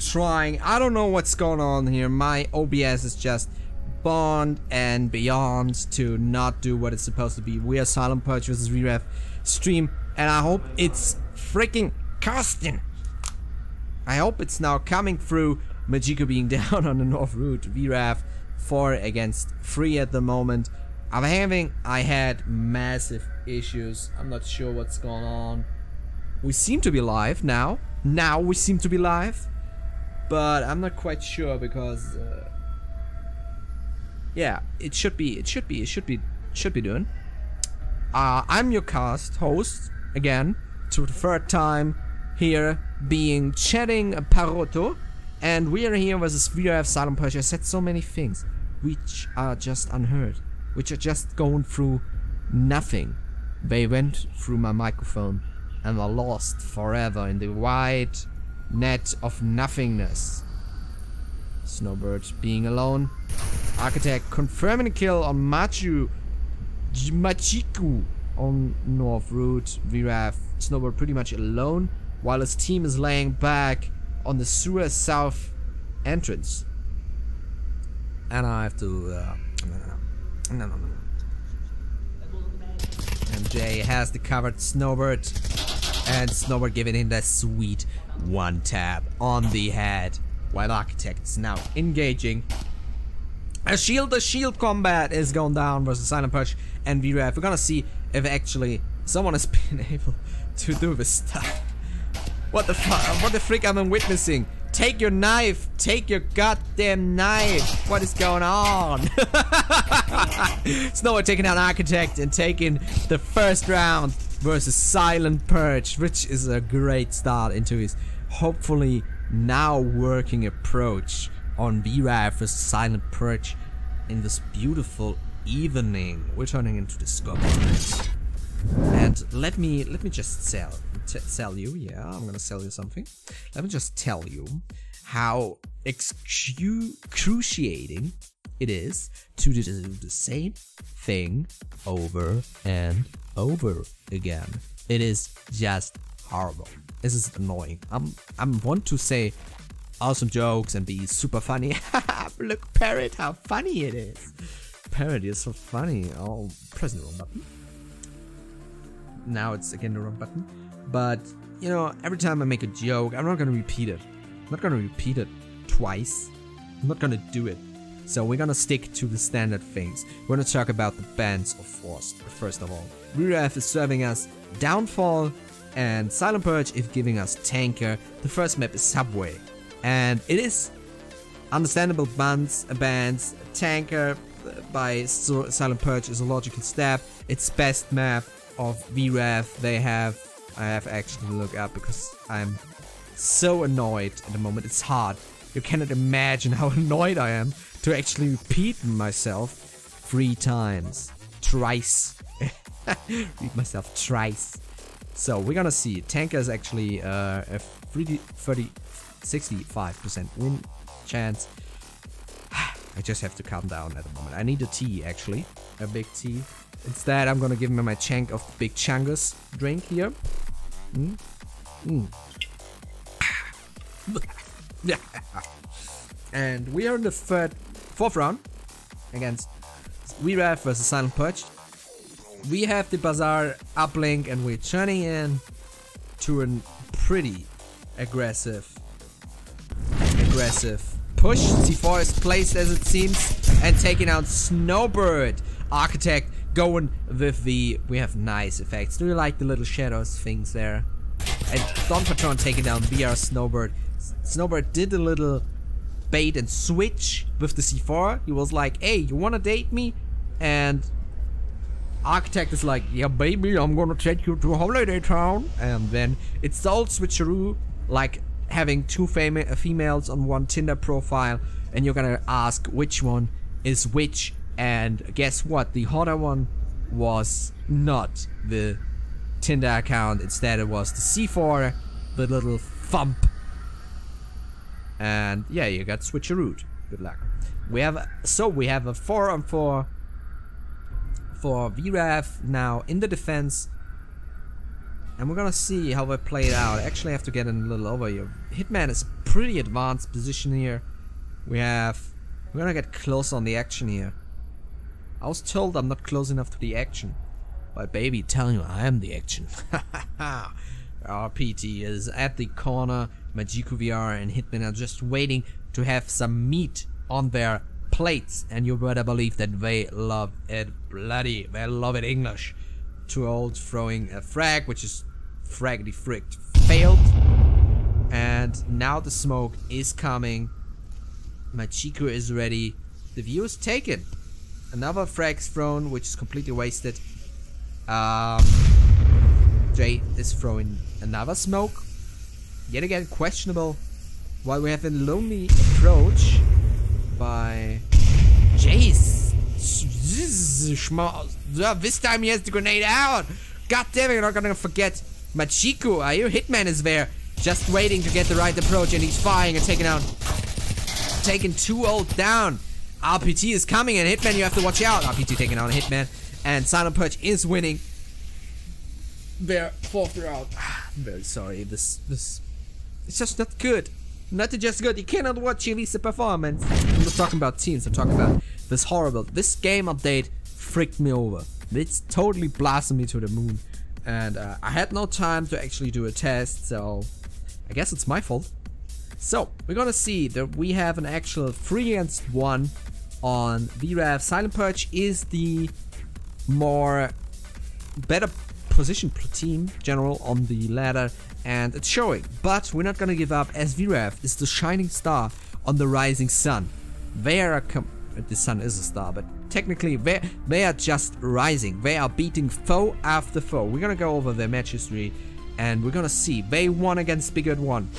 trying. I don't know what's going on here. My OBS is just bond and beyond to not do what it's supposed to be. We are Silent Purge versus VRATH stream, and I hope it's freaking casting. I hope it's now coming through. Majiko being down on the north route. VRATH 4 against 3 at the moment. I had massive issues. I'm not sure what's going on. We seem to be live now. Now we seem to be live, but I'm not quite sure because yeah, it should be doing. I'm your host again, to the third time here, being chatting Parrot, and we are here versus VRML Silent Purge. I said so many things which are just unheard, which are just going through nothing. They went through my microphone and are lost forever in the wide net of nothingness. Snowbird being alone. Architect confirming a kill on Machiko on north route. VRATH Snowbird pretty much alone, while his team is laying back on the sewer south entrance. And I have to no. And Jay has the covered Snowbird, and Snowbird giving him that sweet one tap on the head, while Architect's now engaging. The shield combat is going down versus Silent Purge and VRATH. We're gonna see if actually someone has been able to do this stuff. What the fuck? What the frick am I witnessing? Take your knife! Take your goddamn knife! What is going on? Snowbird taking out Architect and taking the first round versus Silent Purge, which is a great start into his hopefully now working approach on VRATH versus Silent Purge in this beautiful evening. We're turning into the scope. And let me just sell you. Yeah, I'm gonna sell you something. Let me just tell you how excruciating it is to do the same thing over and over again. It is just horrible. This is annoying. I'm want to say awesome jokes and be super funny. Look, Parrot, how funny it is. Parrot is so funny. I'll press the wrong button. Now it's again the wrong button. But, you know, every time I make a joke, I'm not gonna repeat it. I'm not gonna repeat it twice. I'm not gonna do it. So we're gonna stick to the standard things. We're gonna talk about the bands of force, first of all. VRATH is serving us Downfall, and Silent Purge is giving us Tanker. The first map is Subway. And it is understandable bands. Tanker by Silent Purge is a logical step. It's best map of VRATH. I have actually looked up because I'm so annoyed at the moment. It's hard. You cannot imagine how annoyed I am to actually repeat myself 3 times. Thrice. Repeat myself thrice. So we're gonna see. Tanker is actually a 65% win chance. I just have to calm down at the moment. I need a tea, actually. A big tea. Instead, I'm gonna give him my chunk of Big Chungus drink here. And we are in the fourth round against VRATH versus Silent Purge. We have the Bazaar uplink, and we're turning in to a pretty aggressive push. C4 is placed as it seems, and taking out Snowbird. Architect going with the... We have nice effects. Do you like the little shadows things there? And Don Patron taking down VR Snowbird. Snowbird did a little bait and switch with the C4. He was like, hey, you wanna date me? And Architect is like, yeah baby, I'm gonna take you to Holiday Town. And then it's the old switcheroo, like having 2 females on one Tinder profile, and you're gonna ask which one is which. And guess what? The hotter one was not the Tinder account. Instead, it was the C4, the little thump. And yeah, you got switcherooed. Good luck. We have a 4-on-4 for VRATH now in the defense. And we're gonna see how they play it out. I actually have to get in a little over here. Hitman is pretty advanced position here. We're gonna get close on the action here. I was told I'm not close enough to the action. But baby, telling you I am the action. Our PT is at the corner. Majiko VR and Hitman are just waiting to have some meat on their plates. And you better believe that they love it bloody. They love it English. Too old throwing a frag, which is fraggedy fricked failed. And now the smoke is coming. Majiko is ready. The view is taken. Another frag's thrown, which is completely wasted. Jay is throwing another smoke. Yet again questionable. While we have a lonely approach by Jace. This time he has the grenade out. God damn it, you're not gonna forget Majiko, are you? Hitman is there, just waiting to get the right approach, and he's firing and taking 2 ult down. RPT is coming, and Hitman, you have to watch out. RPT taking out a Hitman, and Silent Purge is winning their 4th round. I'm very sorry, this it's just not good. Not just good. You cannot watch Elisa performance. I'm not talking about teams, I'm talking about this horrible. This game update freaked me over. It's totally blasted me to the moon. And I had no time to actually do a test, so I guess it's my fault. So, we're gonna see that we have an actual 3 against 1 on VRATH. Silent Purge is the better positioned team general on the ladder, and it's showing. But we're not gonna give up, as VRATH is the shining star on the rising sun. The sun is a star, but technically they are just rising. They are beating foe after foe. We're gonna go over their match history, and we're gonna see. They won against Big Red 1.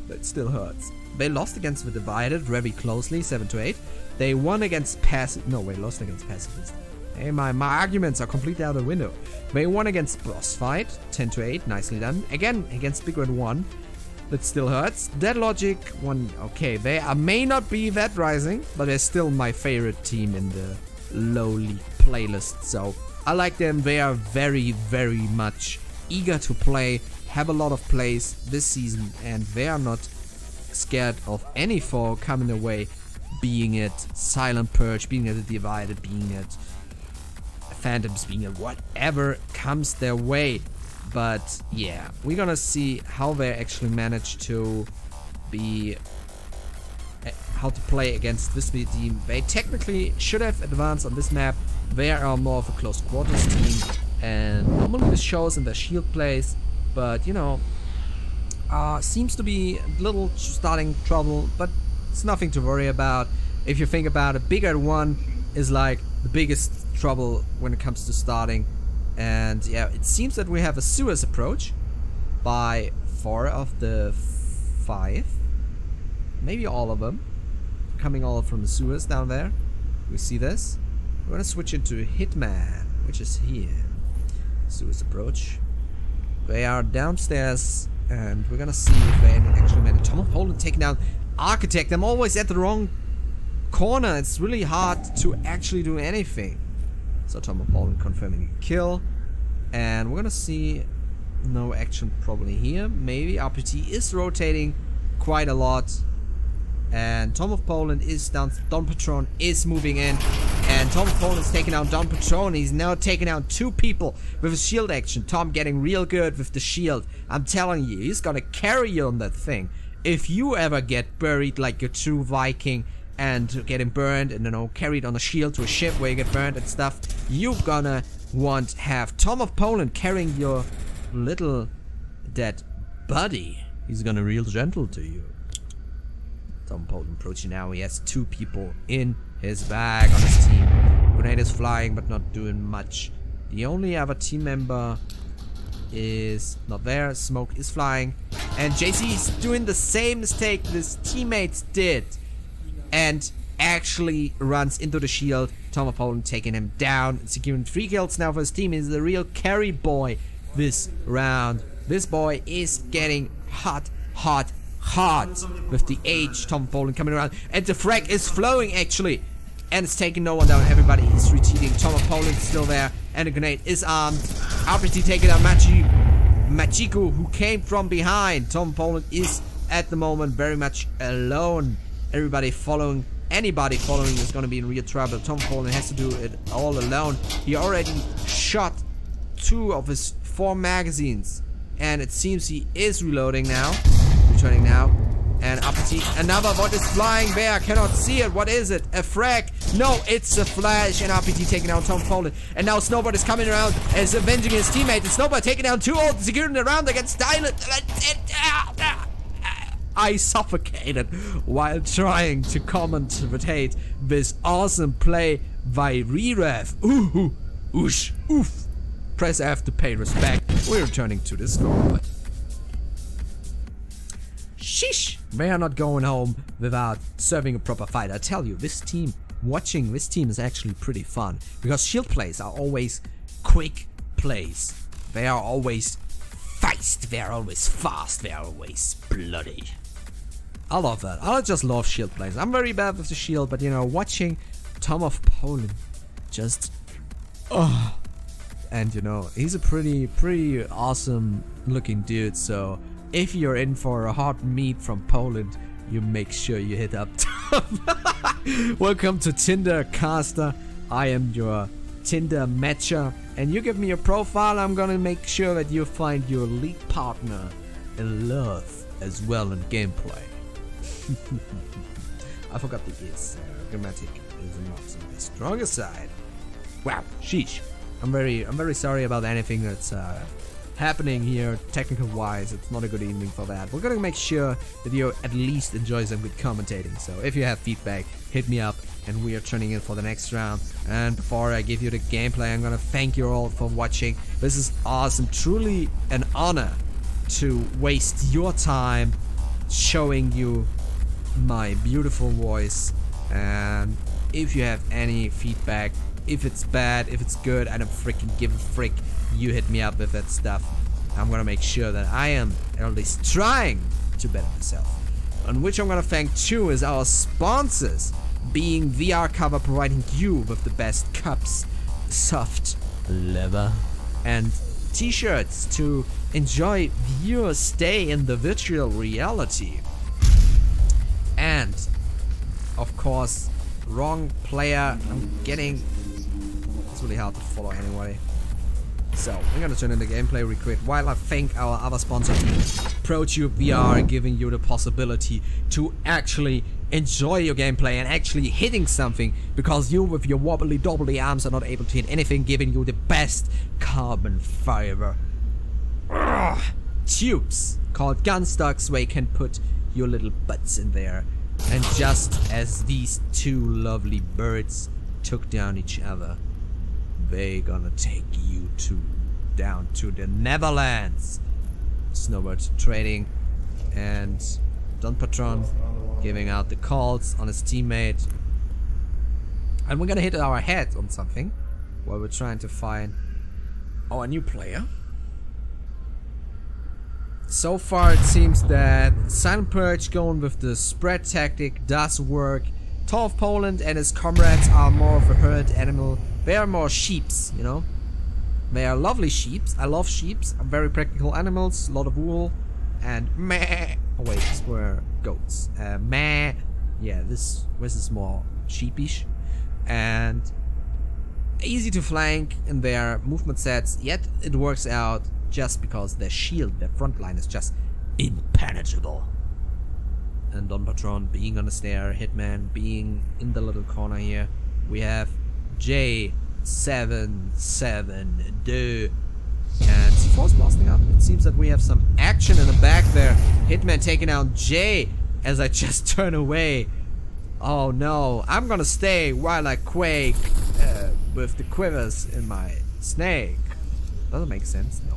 That still hurts. They lost against the Divided very closely, 7-8. They won against lost against Pacifist. Hey, my arguments are completely out of the window. They won against Boss Fight, 10-8, nicely done. Again, against Big Red 1. That still hurts. Dead Logic 1, okay, they may not be that rising, but they're still my favorite team in the lowly playlist. So I like them. They are very, very much eager to play, have a lot of plays this season, and they are not scared of any foe coming their way, being it Silent Purge, being it the Divided, being it Phantoms, being it whatever comes their way. But yeah, we're gonna see how they actually manage to how to play against this team. They technically should have advanced on this map. They are more of a close quarters team, and normally this shows in their shield plays, but you know, seems to be a little starting trouble, but it's nothing to worry about. If you think about it, Big Red 1 is like the biggest trouble when it comes to starting. And yeah, it seems that we have a Suez approach by 4 of the 5, maybe all of them, coming all from the Suez down there. We see this. We're gonna switch into Hitman, which is here. Suez approach. They are downstairs, and we're gonna see if they actually manage. Tom of Poland taking down Architect. I'm always at the wrong corner. It's really hard to actually do anything. So Tom of Poland confirming a kill. And we're gonna see no action probably here. Maybe RPT is rotating quite a lot. And Tom of Poland is down. Don Patron is moving in. And Tom of Poland is taking out Don Patron. He's now taking out 2 people with his shield action. Tom getting real good with the shield. I'm telling you, he's gonna carry you on that thing. If you ever get buried like a true Viking and getting burned and, you know, carried on a shield to a ship where you get burned and stuff, you're gonna want to have Tom of Poland carrying your little dead buddy. He's gonna real gentle to you. Tom of Poland approaching now. He has 2 people in his bag on his team. Grenade is flying but not doing much. The only other team member is not there. Smoke is flying, and JC is doing the same mistake his teammates did, and actually runs into the shield. Tom of Poland taking him down, securing 3 kills now for his team. He's the real carry boy this round. This boy is getting hot with the H. Tom of Poland coming around, and the frag is flowing actually, and it's taking no one down. Everybody is retreating. Tom of Poland is still there, and the grenade is armed. RPT taking out Machiko, who came from behind. Tom Poland is at the moment very much alone. Anybody following is gonna be in real trouble. Tom Poland has to do it all alone. He already shot 2 of his 4 magazines, and it seems he is reloading now. Returning now. And Uppity, another what is flying there? I cannot see it. What is it? A frag? No, it's a flash. And Uppity taking down Tom Poland. And now Snowbird is coming around and is avenging his teammate. And Snowbird taking down 2 old securing the round against Dylan. I suffocated while trying to commentate this awesome play by VRATH. Ooh, oosh, oof. Press F to pay respect. We're returning to the scoreboard. Sheesh! They are not going home without serving a proper fight. I tell you, watching this team is actually pretty fun. Because shield plays are always quick plays. They are always feist, they are always fast, they are always bloody. I love that. I just love shield plays. I'm very bad with the shield, but you know, watching Tom of Poland just... oh. And you know, he's a pretty awesome looking dude, so... if you're in for a hot meat from Poland, you make sure you hit up Tom. Welcome to Tinder Caster. I am your Tinder matcher, and you give me your profile. I'm gonna make sure that you find your league partner in love as well in gameplay. I forgot the is. Grammatic is not on the stronger side. Wow, sheesh. I'm very sorry about anything that's happening here, technical wise. It's not a good evening for that. We're gonna make sure that you at least enjoy some good commentating. So if you have feedback, hit me up, and we are turning in for the next round. And before I give you the gameplay, I'm gonna thank you all for watching. This is awesome, truly an honor to waste your time showing you my beautiful voice. And if you have any feedback, if it's bad, if it's good, I don't freaking give a frick. You hit me up with that stuff. I'm gonna make sure that I am at least trying to better myself. And which I'm gonna thank too is our sponsors, being VR Cover, providing you with the best cups, soft leather, and t-shirts to enjoy your stay in the virtual reality. And of course, wrong player. I'm getting... it's really hard to follow anyway. So, we're gonna turn in the gameplay real quick while I thank our other sponsor, ProTube VR, giving you the possibility to actually enjoy your gameplay and actually hitting something, because you with your wobbly dobbly arms are not able to hit anything, giving you the best carbon fiber tubes called gun stocks, where you can put your little butts in there. And just as these 2 lovely birds took down each other, they gonna take you down to the Netherlands. Snowbird trading, and Don Patron giving out the calls on his teammate. And we're gonna hit our head on something while we're trying to find our new player. So far it seems that Silent Purge going with the spread tactic does work. Tom of Poland and his comrades are more of a herd animal. They are more sheeps, you know. They are lovely sheeps. I love sheeps. Very practical animals. A lot of wool. And meh. Oh wait, these were goats. Meh. Yeah, this is more sheepish. And easy to flank in their movement sets. Yet it works out just because their shield, their front line is just impenetrable. And Don Patron being on the stair, Hitman being in the little corner here. We have J772 and C4's blasting up. It seems that we have some action in the back there. Hitman taking out J as I just turn away. Oh no, I'm gonna stay while I quake with the quivers in my snake. Doesn't make sense, no.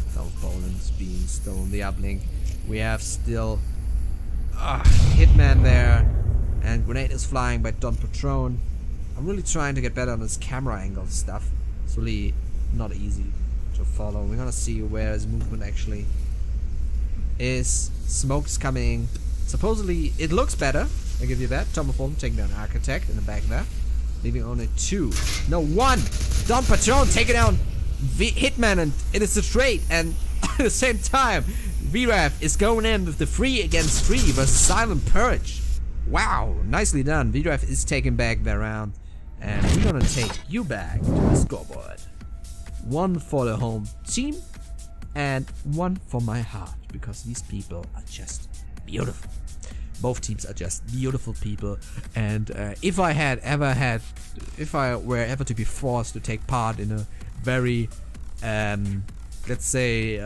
South Poland's being still in the uplink. We have still Hitman there, and grenade is flying by Don Patron. I'm really trying to get better on this camera angle stuff. It's really not easy to follow. We're gonna see where his movement actually is. Smoke's coming. Supposedly it looks better. I give you that. Tom of Poland taking down Architect in the back there, leaving only 2. No, 1. Don Patron taking down Hitman, and it is a trade. And at the same time, VRATH is going in with the 3 against 3 versus Silent Purge. Wow, nicely done. VRATH is taking back their round. And we're gonna take you back to the scoreboard. 1 for the home team and 1 for my heart, because these people are just beautiful. Both teams are just beautiful people, and if I were ever to be forced to take part in a very, let's say,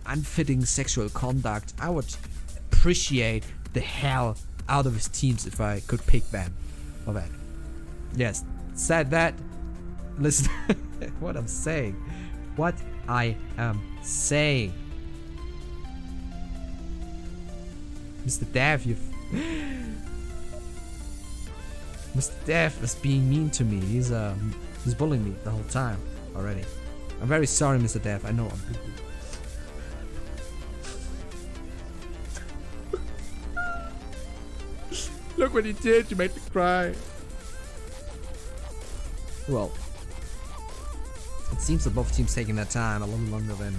unfitting sexual conduct, I would appreciate the hell out of his teams if I could pick them for that. Yes, said that. Listen, what I'm saying. What I am saying. Mr. Dev, Mr. Dev is being mean to me. He's bullying me the whole time already. I'm very sorry, Mr. Dev. I know I'm Look what he did, you made me cry. Well, it seems that both teams taking their time a little longer than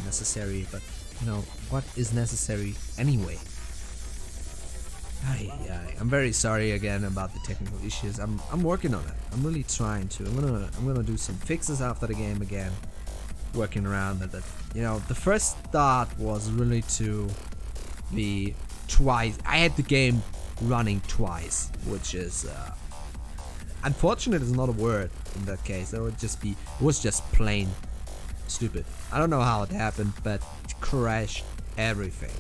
necessary, but you know, what is necessary anyway? I'm very sorry again about the technical issues. I'm working on it. I'm really trying to. I'm gonna do some fixes after the game again. Working around it. You know, the first start was really to be twice. I had the game running twice, which is unfortunate is not a word in that case. It was just plain stupid. I don't know how it happened, but it crashed everything.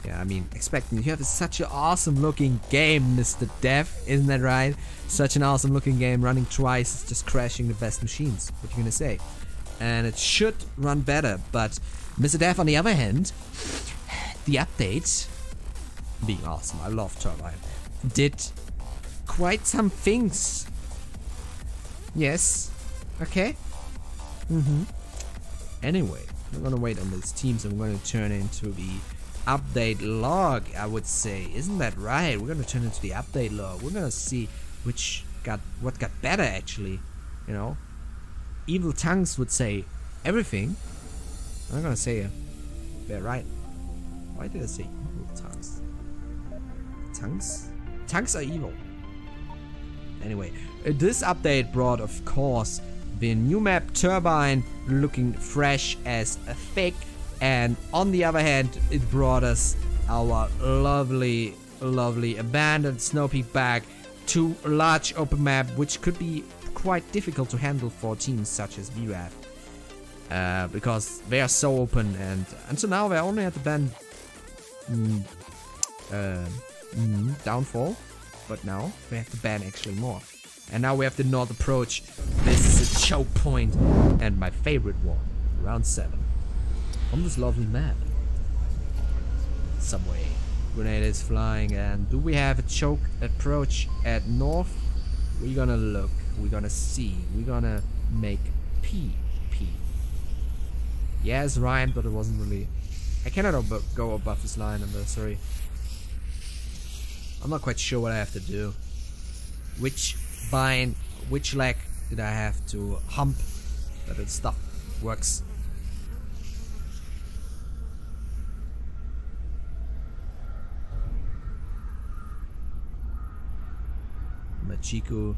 Yeah, I mean, expecting you have such an awesome looking game, Mr. Dev, isn't that right? Such an awesome looking game running twice, it's just crashing the best machines. What you gonna say? And it should run better, but Mr. Dev, on the other hand, the update, being awesome, I love Turbine, did quite some things. Yes. Okay. Anyway, we're gonna wait on these teams and we're gonna turn into the update log, I would say. Isn't that right? We're gonna turn into the update log. We're gonna see what got better actually. You know? Evil tongues would say everything. I'm gonna say they're right. Why did I say evil tongues? Tongues are evil. Anyway, this update brought, of course, the new map Turbine, looking fresh as a fig, and on the other hand, it brought us our lovely abandoned Snow Peak back to a large open map, which could be quite difficult to handle for teams such as VRATH, because they are so open, and until now they only had to ban Downfall, but now we have to ban actually more. And now we have the North Approach. This is a choke point, and my favorite one, round 7. On this lovely map. Subway. Grenade is flying, and do we have a choke approach at North? We're gonna look, we're gonna see, we're gonna make P. Yes, rhymed, but it wasn't really. I cannot go above this line, I'm sorry. I'm not quite sure what I have to do. Which leg did I have to hump that the stuff works? Machiku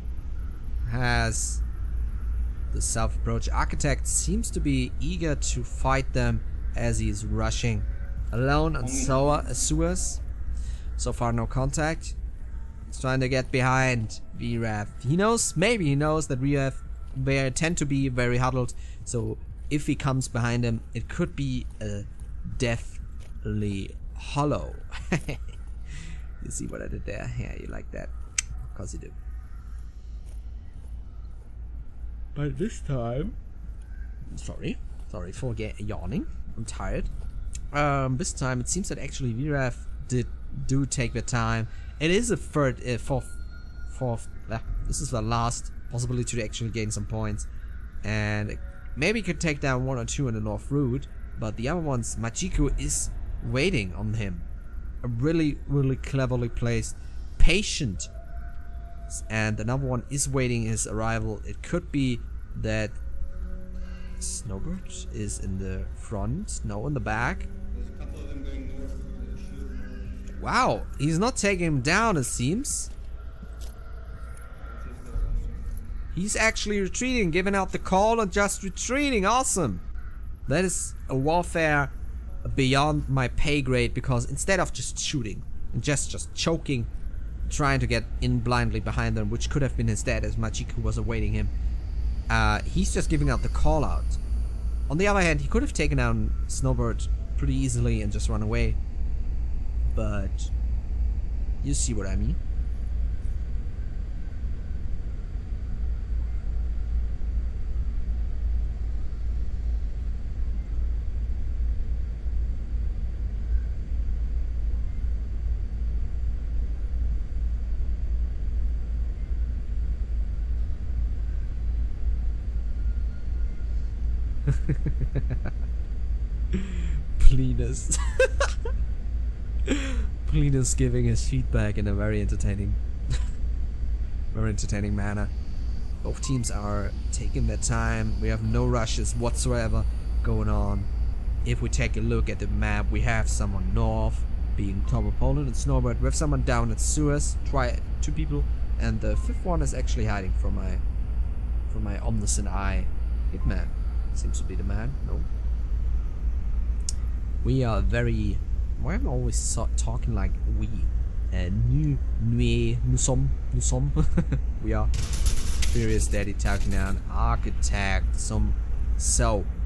has the self-approach. Architect seems to be eager to fight them as he is rushing alone on sewers. So far no contact. He's trying to get behind VRATH. He knows, maybe he knows that VRATH, they tend to be very huddled. So if he comes behind him, it could be a deathly hollow. You see what I did there? Yeah, you like that. Of course you do. But this time, sorry for yawning. I'm tired. This time it seems that actually VRATH do take their time. It is a fourth. This is the last possibility to actually gain some points, and maybe could take down 1 or 2 on the north route. But the other ones, Machiku is waiting on him. A really cleverly placed patient, and another one is waiting his arrival. It could be that Snowbird is in the front. No, in the back. There's a couple of them going north. Wow, he's not taking him down, it seems. He's actually retreating, giving out the call and just retreating. Awesome. That is a warfare beyond my pay grade, because instead of just shooting and just choking, trying to get in blindly behind them, which could have been his dad as Majiku was awaiting him, he's just giving out the call out. On the other hand, he could have taken down Snowbird pretty easily and just run away. But you see what I mean. Plinus. Plinus giving his feedback in a very entertaining manner. Both teams are taking their time. We have no rushes whatsoever going on. If we take a look at the map, we have someone north, being Tom of Poland and Snowbird. We have someone down at Suez, two people, and the fifth one is actually hiding from my omniscient eye. Hitman seems to be the man. No. We are very... Why am I always talking like we? Nous sommes. We are. Furious Daddy taking down Architect.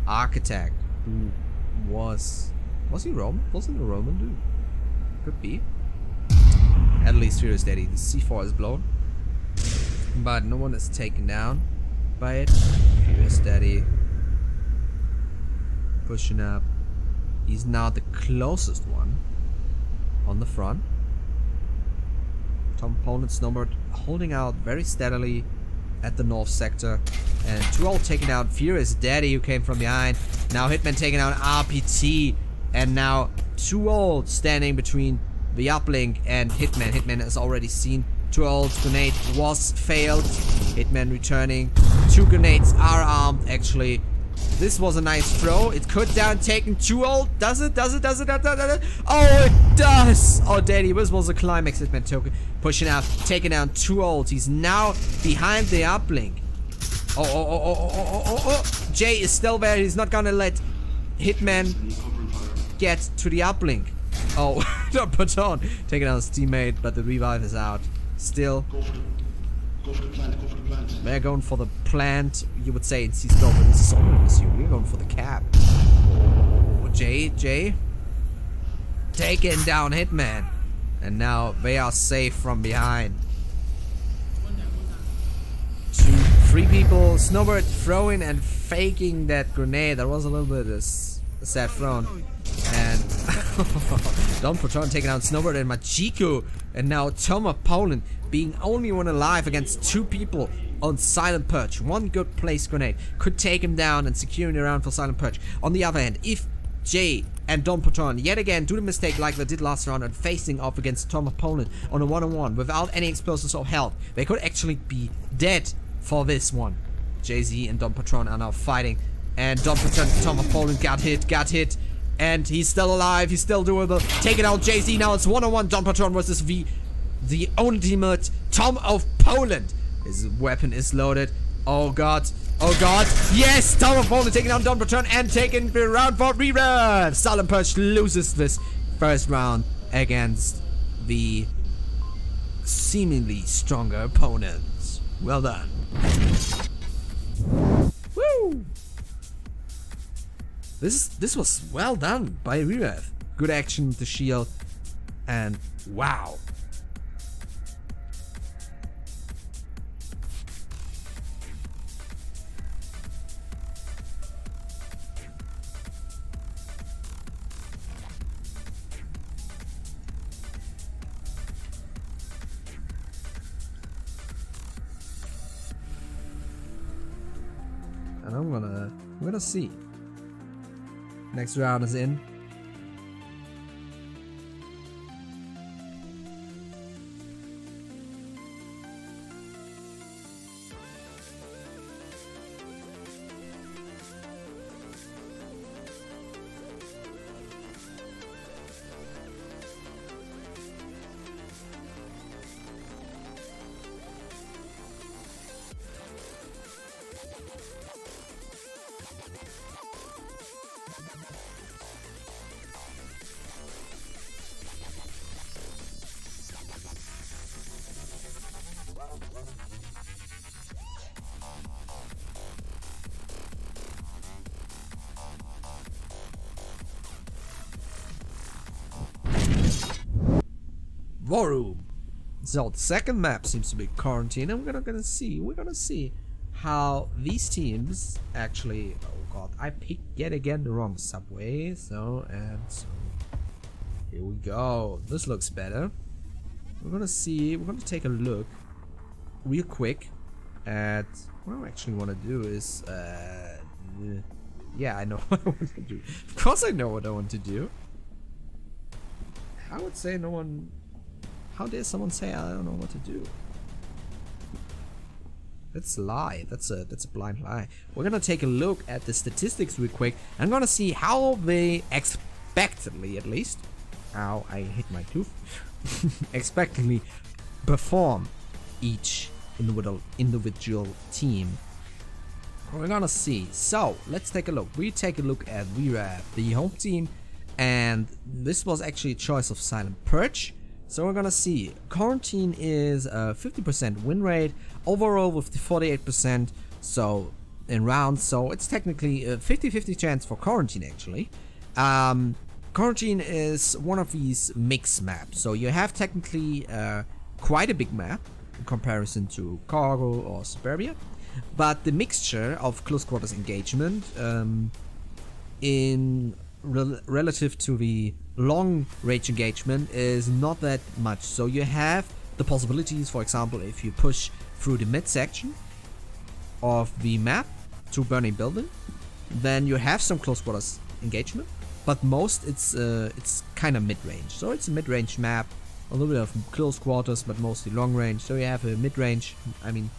Architect who was he Roman? Wasn't a Roman dude? Could be. At least Furious Daddy. The C4 is blown, but no one is taken down by it. Furious Daddy pushing up. He's now the closest one on the front. Tom Poland Snowbird holding out very steadily at the north sector. And 2-0 taking out Furious Daddy, who came from behind. Now Hitman taking out RPT. And now 2-0 standing between the uplink and Hitman. Hitman has already seen 2-0's grenade was failed. Hitman returning. 2 grenades are armed actually. This was a nice throw. It could down taking 2-0. Does it? Oh, it does! Oh, Daddy, this was a climax. Hitman token pushing out, taking down 2-0. He's now behind the uplink. Oh. Jay is still there. He's not gonna let Hitman get to the uplink. Oh, not put on. Taking out his teammate, but the revive is out. Still. Go for the plant. They're going for the plant, you would say in C-Scope, but this is always you. We're going for the cap. Oh, Jay. Taking down Hitman. And now they are safe from behind. 3 people. Snowbird throwing and faking that grenade. That was a little bit a sad thrown. And Don Proton taking out Snowbird and Majiku. And now Tom of Poland being only one alive against 2 people on Silent Purge. 1 good placed grenade could take him down and securing the round for Silent Purge. On the other hand, if Jay and Don Proton yet again do the mistake like they did last round and facing off against Tom of Poland on a 1-on-1 without any explosives or help, they could actually be dead for this one. Jay-Z and Don Patron are now fighting, and Don Patron, Tom of Poland got hit, and he's still alive, he's still doable. Taking out Jay-Z, now it's 1-on-1, Don Patron versus the ultimate Tom of Poland. His weapon is loaded. Oh god, yes! Tom of Poland taking down Don Patron and taking the round for VRATH. Silent Purge loses this first round against the seemingly stronger opponents. Well done. Woo! This was well done by VRATH. Good action with the shield, and wow. And I'm gonna see. Next round is in. War Room. So the second map seems to be Quarantine, and we're gonna see how these teams actually. Oh god, I picked yet again the wrong subway. So here we go. This looks better. We're gonna take a look real quick at what I actually want to do is yeah, I know what I want to do. Of course I know what I want to do. I would say no one. How dare someone say I don't know what to do? That's a lie. That's a blind lie. We're gonna take a look at the statistics real quick. I'm gonna see how they expectedly, at least. Ow, I hit my tooth. Expectedly perform each individual team. We're gonna see. So let's take a look. We take a look at VRATH, the home team, and this was actually a choice of Silent Purge. So we're gonna see. Quarantine is a 50% win rate overall with the 48%. So in rounds, so it's technically a 50-50 chance for Quarantine actually. Quarantine is one of these mix maps. So you have technically quite a big map in comparison to Cargo or Suburbia. But the mixture of close quarters engagement in relative to the long range engagement is not that much. So you have the possibilities, for example, if you push through the mid section of the map to burning building, then you have some close quarters engagement. But most it's kind of mid range. So it's a mid range map, a little bit of close quarters, but mostly long range. So you have a mid range. I mean.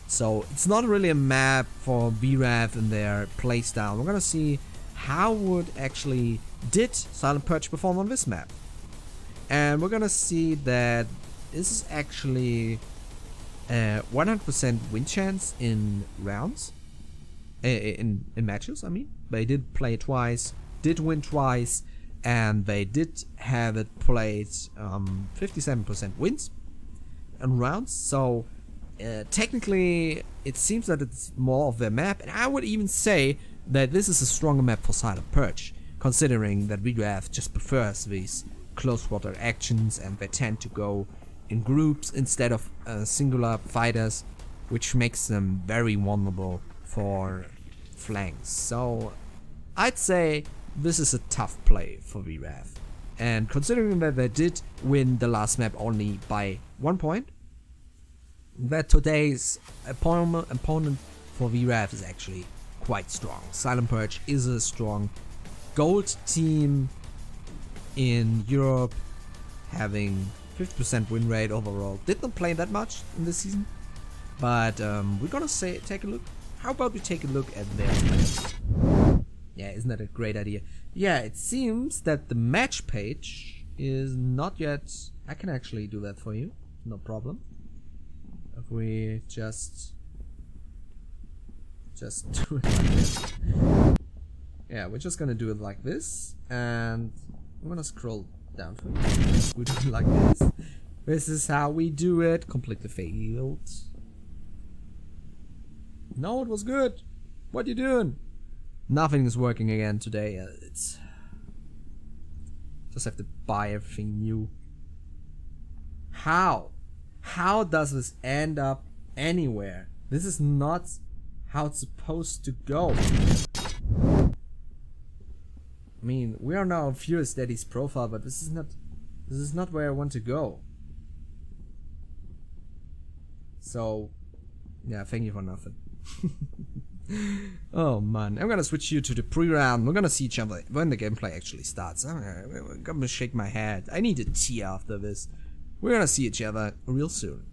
So it's not really a map for VRATH and their playstyle. We're gonna see how did Silent Purge perform on this map, and we're gonna see that this is actually a 100% win chance in rounds, in matches. I mean, they did play twice, did win twice, and they did have it played 57% wins in rounds. So. Technically, it seems that it's more of their map, and I would even say that this is a stronger map for Silent Purge, considering that VRATH just prefers these close quarter actions, and they tend to go in groups instead of singular fighters, which makes them very vulnerable for flanks. So I'd say this is a tough play for VRATH, and considering that they did win the last map only by 1 point, that today's opponent for VRATH is actually quite strong. Silent Purge is a strong gold team in Europe, having 50% win rate overall. Did not play that much in this season, but we're gonna take a look. How about we take a look at their match? Yeah, isn't that a great idea? Yeah, it seems that the match page is not yet. I can actually do that for you, no problem. If we just do it like this. Yeah, we're just gonna do it like this, and I'm gonna scroll down for you. We do it like this. This is how we do it. Completely failed. No, it was good. What you doing? Nothing is working again today. It's just have to buy everything new. How? How does this end up anywhere? This is not how it's supposed to go. I mean, we are now on Furious Daddy's profile, but this is not where I want to go. So, yeah, thank you for nothing. Oh man, I'm gonna switch you to the pre-round. We're gonna see each other when the gameplay actually starts. I'm gonna shake my head. I need a tea after this. We're gonna see each other real soon.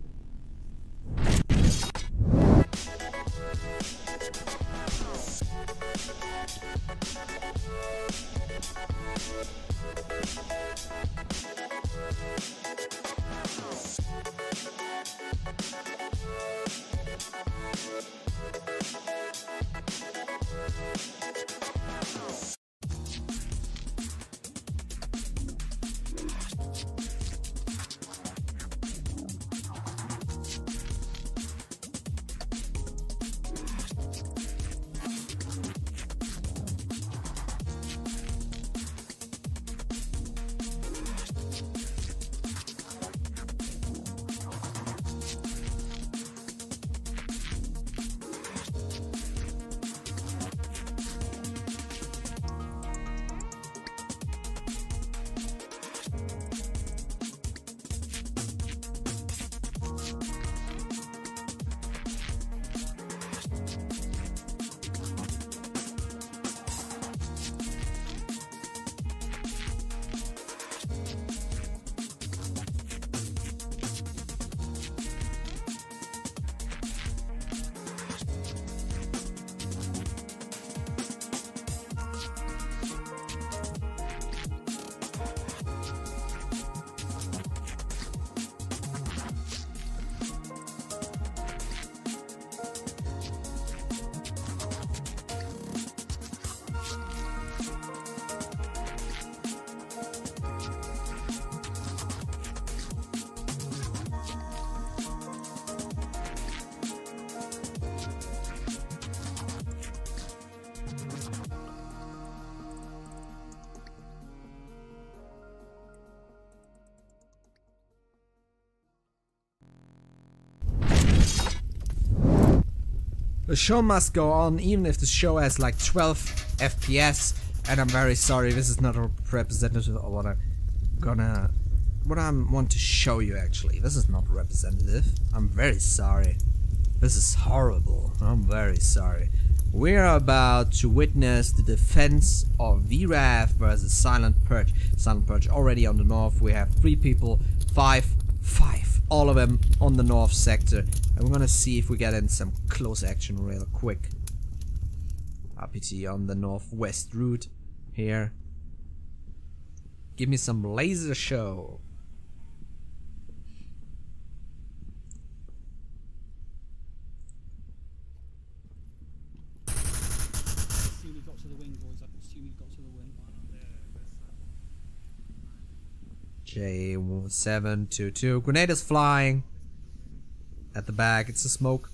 The show must go on, even if the show has like 12 FPS. And I'm very sorry, this is not a representative of what I want to show you actually. This is not representative. I'm very sorry. This is horrible. I'm very sorry. We're about to witness the defense of VRATH versus Silent Purge. Silent Purge already on the north. We have 3 people, 5, all of them on the north sector. And we're gonna see if we get in some close action real quick. RPT on the northwest route here. Give me some laser show. Assume he got to the wing, boys. I assume he got to the wing. J722. Grenade is flying. At the back, it's a smoke.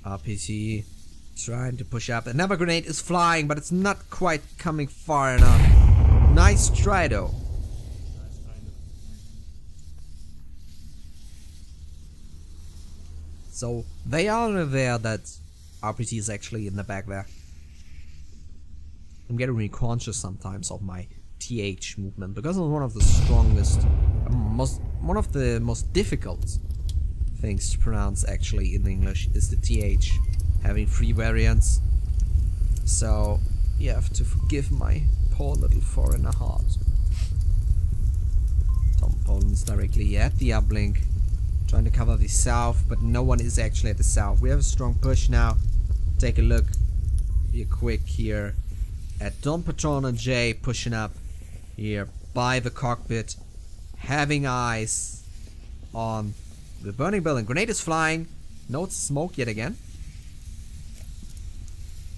RPT trying to push up. Another grenade is flying, but it's not quite coming far enough. Nice try though. So they are aware that RPT is actually in the back there. I'm getting really conscious sometimes of my TH movement because it's one of the strongest, one of the most difficult things to pronounce actually in English is the TH, having 3 variants. So you have to forgive my poor little foreigner heart. Tom Poland's directly at the uplink, trying to cover the south, but no one is actually at the south. We have a strong push now. Take a look, be quick here at Don Patron and Jay pushing up here by the cockpit, having eyes on the burning building. Grenade is flying. No smoke yet again.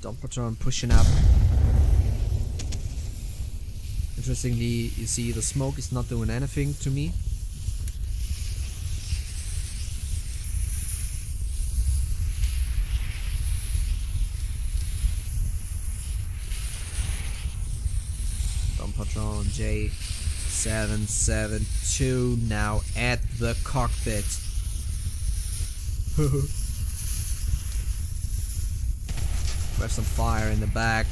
Don Patron pushing up. Interestingly, you see the smoke is not doing anything to me. Don Patron J772 now at the cockpit. We have some fire in the back.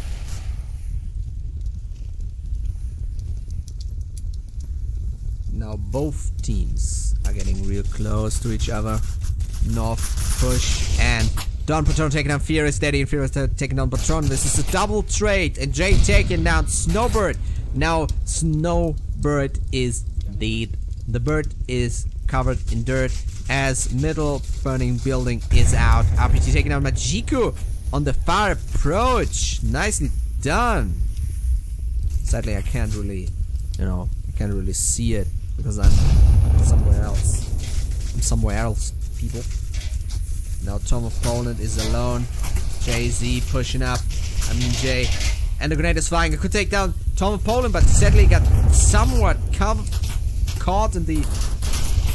Now both teams are getting real close to each other. North push and Don Patron taking down Furious Daddy and Furious taking down Patron. This is a double trade and Jay taking down Snowbird. Now Snowbird is dead. The bird is covered in dirt as middle burning building is out. RPT taking out Majiko on the far approach. Nicely done. Sadly, I can't really, I can't really see it because I'm somewhere else. I'm somewhere else, people. Now Tom of Poland is alone. Jay-Z pushing up. Jay. And the grenade is flying. I could take down Tom of Poland, but sadly got somewhat caught in the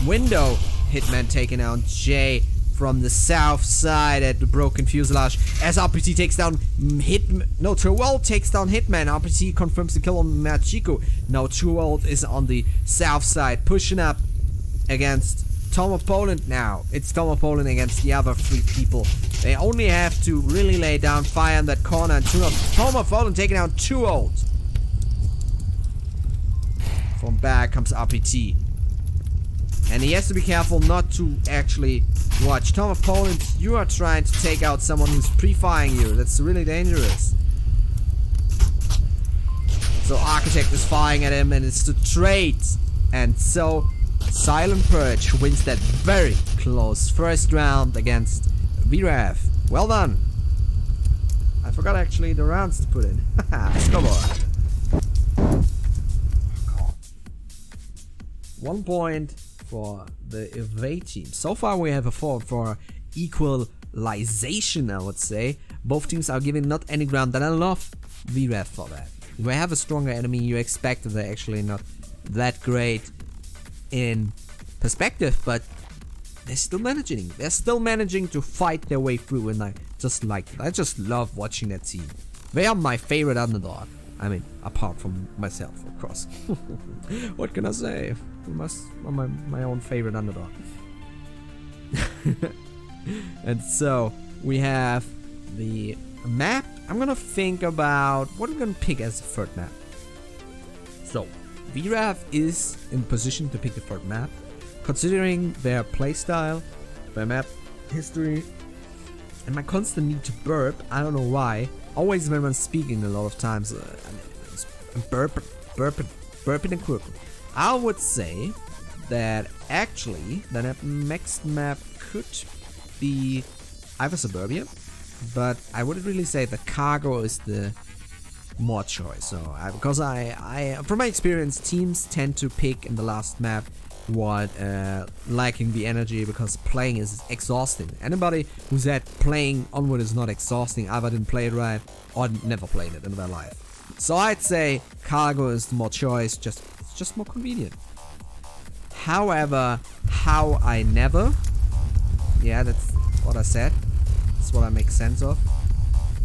window. Hitman taking out Jay from the south side at the broken fuselage. As RPT takes down Truwald takes down Hitman. RPT confirms the kill on Machiko. Now Truwald is on the south side, pushing up against Tom of Poland now. It's Tom of Poland against the other 3 people. They only have to really lay down fire in that corner. And Tom of Poland taking out Truwald. From back comes RPT. And he has to be careful not to actually watch. Tom of Poland, you are trying to take out someone who's pre-firing you. That's really dangerous. So Architect is firing at him and it's the trade. And so Silent Purge wins that very close first round against VRATH. Well done. I forgot actually the rounds to put in. Scoreboard. 1 point for the away team. So far we have a 4 for equalization, I would say. Both teams are giving not any ground, and I love VRATH for that. When you have a stronger enemy, you expect that they're actually not that great in perspective, but they're still managing. They're still managing to fight their way through, and I just like it. I just love watching that team. They are my favorite underdog. I mean, apart from myself, of course. What can I say? I'm my own favorite underdog. And so we have the map. I'm gonna think about what I'm gonna pick as the third map. So VRATH is in position to pick the third map, considering their playstyle, their map history, and my constant need to burp. I don't know why. Always when I'm speaking, a lot of times, I'm burping and quirking. I would say that actually the next map could be either Suburbia, but I wouldn't really say the cargo is the more choice. So because I from my experience, teams tend to pick in the last map what lacking the energy, because playing is exhausting. Anybody who said playing Onward is not exhausting either didn't play it right or never played it in their life. So I'd say cargo is the more choice, it's just more convenient. However, how I never, yeah, that's what I said, that's what I make sense of.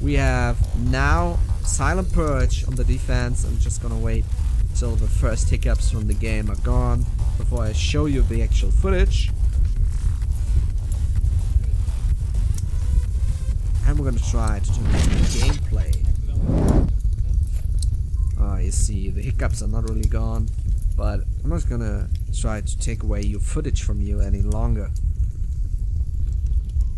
We have now Silent Purge on the defense. I'm just gonna wait till the first hiccups from the game are gone before I show you the actual footage. And we're gonna try to do gameplay. Oh, you see, the hiccups are not really gone, but I'm not gonna try to take away your footage from you any longer.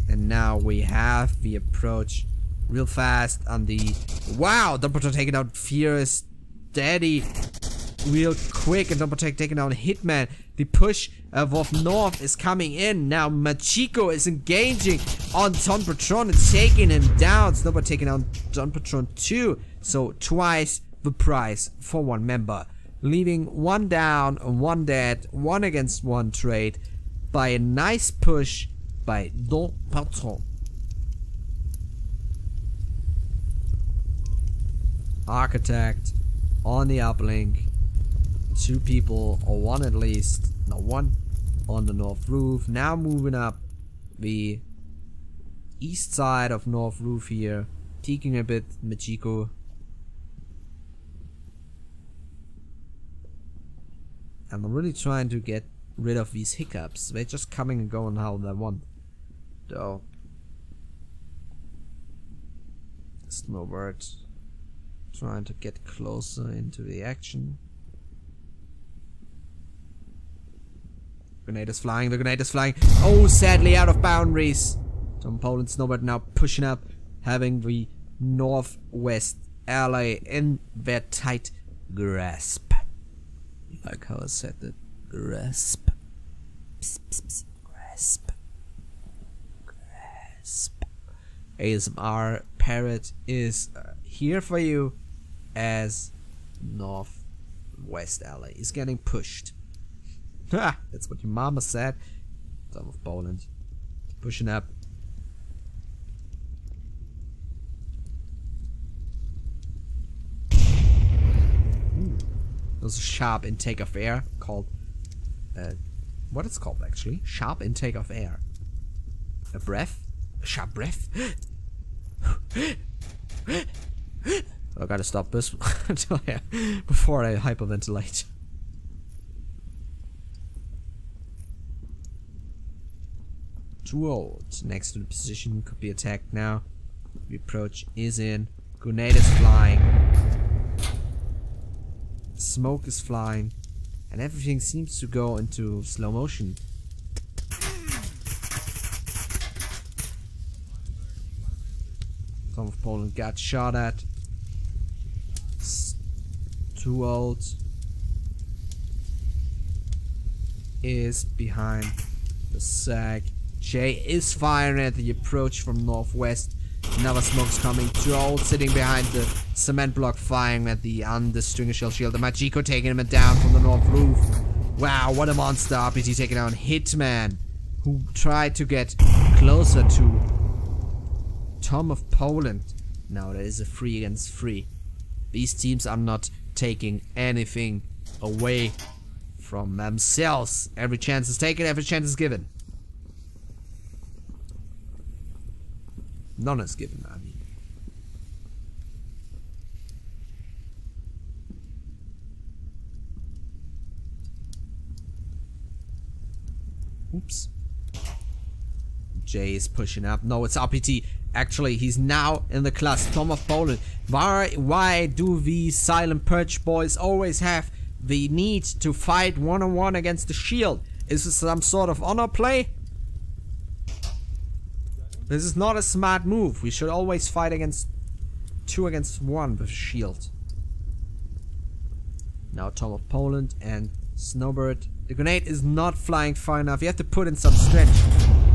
And now we have the approach real fast on the... Wow! Dumbledore taking out Fierce Daddy real quick, and Dumbledore taking out Hitman. The push of North is coming in. Now Machiko is engaging on Don Patron and taking him down. Snowball taking out Don Patron too. So twice the price for one member. Leaving one down, one dead, 1 against 1 trade by a nice push by Don Patron. Architect on the uplink. 2 people, or 1 at least. No, 1 on the north roof. Now moving up the east side of north roof here. Peeking a bit, Machiko. And I'm really trying to get rid of these hiccups. They're just coming and going how they want. Though. Snowbird trying to get closer into the action. Grenade is flying, the grenade is flying. Oh, sadly out of boundaries. Tom Poland Snowbird now pushing up, having the northwest ally in their tight grasp. Like how I said that. Grasp. Psst, psst, psst. Grasp. Grasp. ASMR Parrot is here for you as northwest ally is getting pushed. Ha! That's what your mama said. Tom of Poland. Pushing up. Ooh. There's a sharp intake of air called what it's called actually? Sharp intake of air. A breath? A sharp breath? I gotta stop this before I hyperventilate. Too old. Next to the position, could be attacked now. The approach is in. Grenade is flying. Smoke is flying. And everything seems to go into slow motion. Tom of Poland got shot at. Too old is behind the sag. Jay is firing at the approach from northwest. Another smoke's coming. Too old sitting behind the cement block, firing at the stringer shell shield. The Machiko taking him down from the north roof. Wow, what a monster. RPG taking down Hitman, who tried to get closer to Tom of Poland. Now there is a 3 against 3. These teams are not taking anything away from themselves. Every chance is taken, every chance is given. None is given, I mean. Oops. J is pushing up. No, it's RPT. Actually, he's now in the class. Tom of Poland. Why do these silent Purge boys always have the need to fight one-on-one against the shield? Is this some sort of honor play? This is not a smart move. We should always fight against 2 against 1 with shield. Now Tom of Poland and Snowbird. The grenade is not flying far enough. You have to put in some stretch.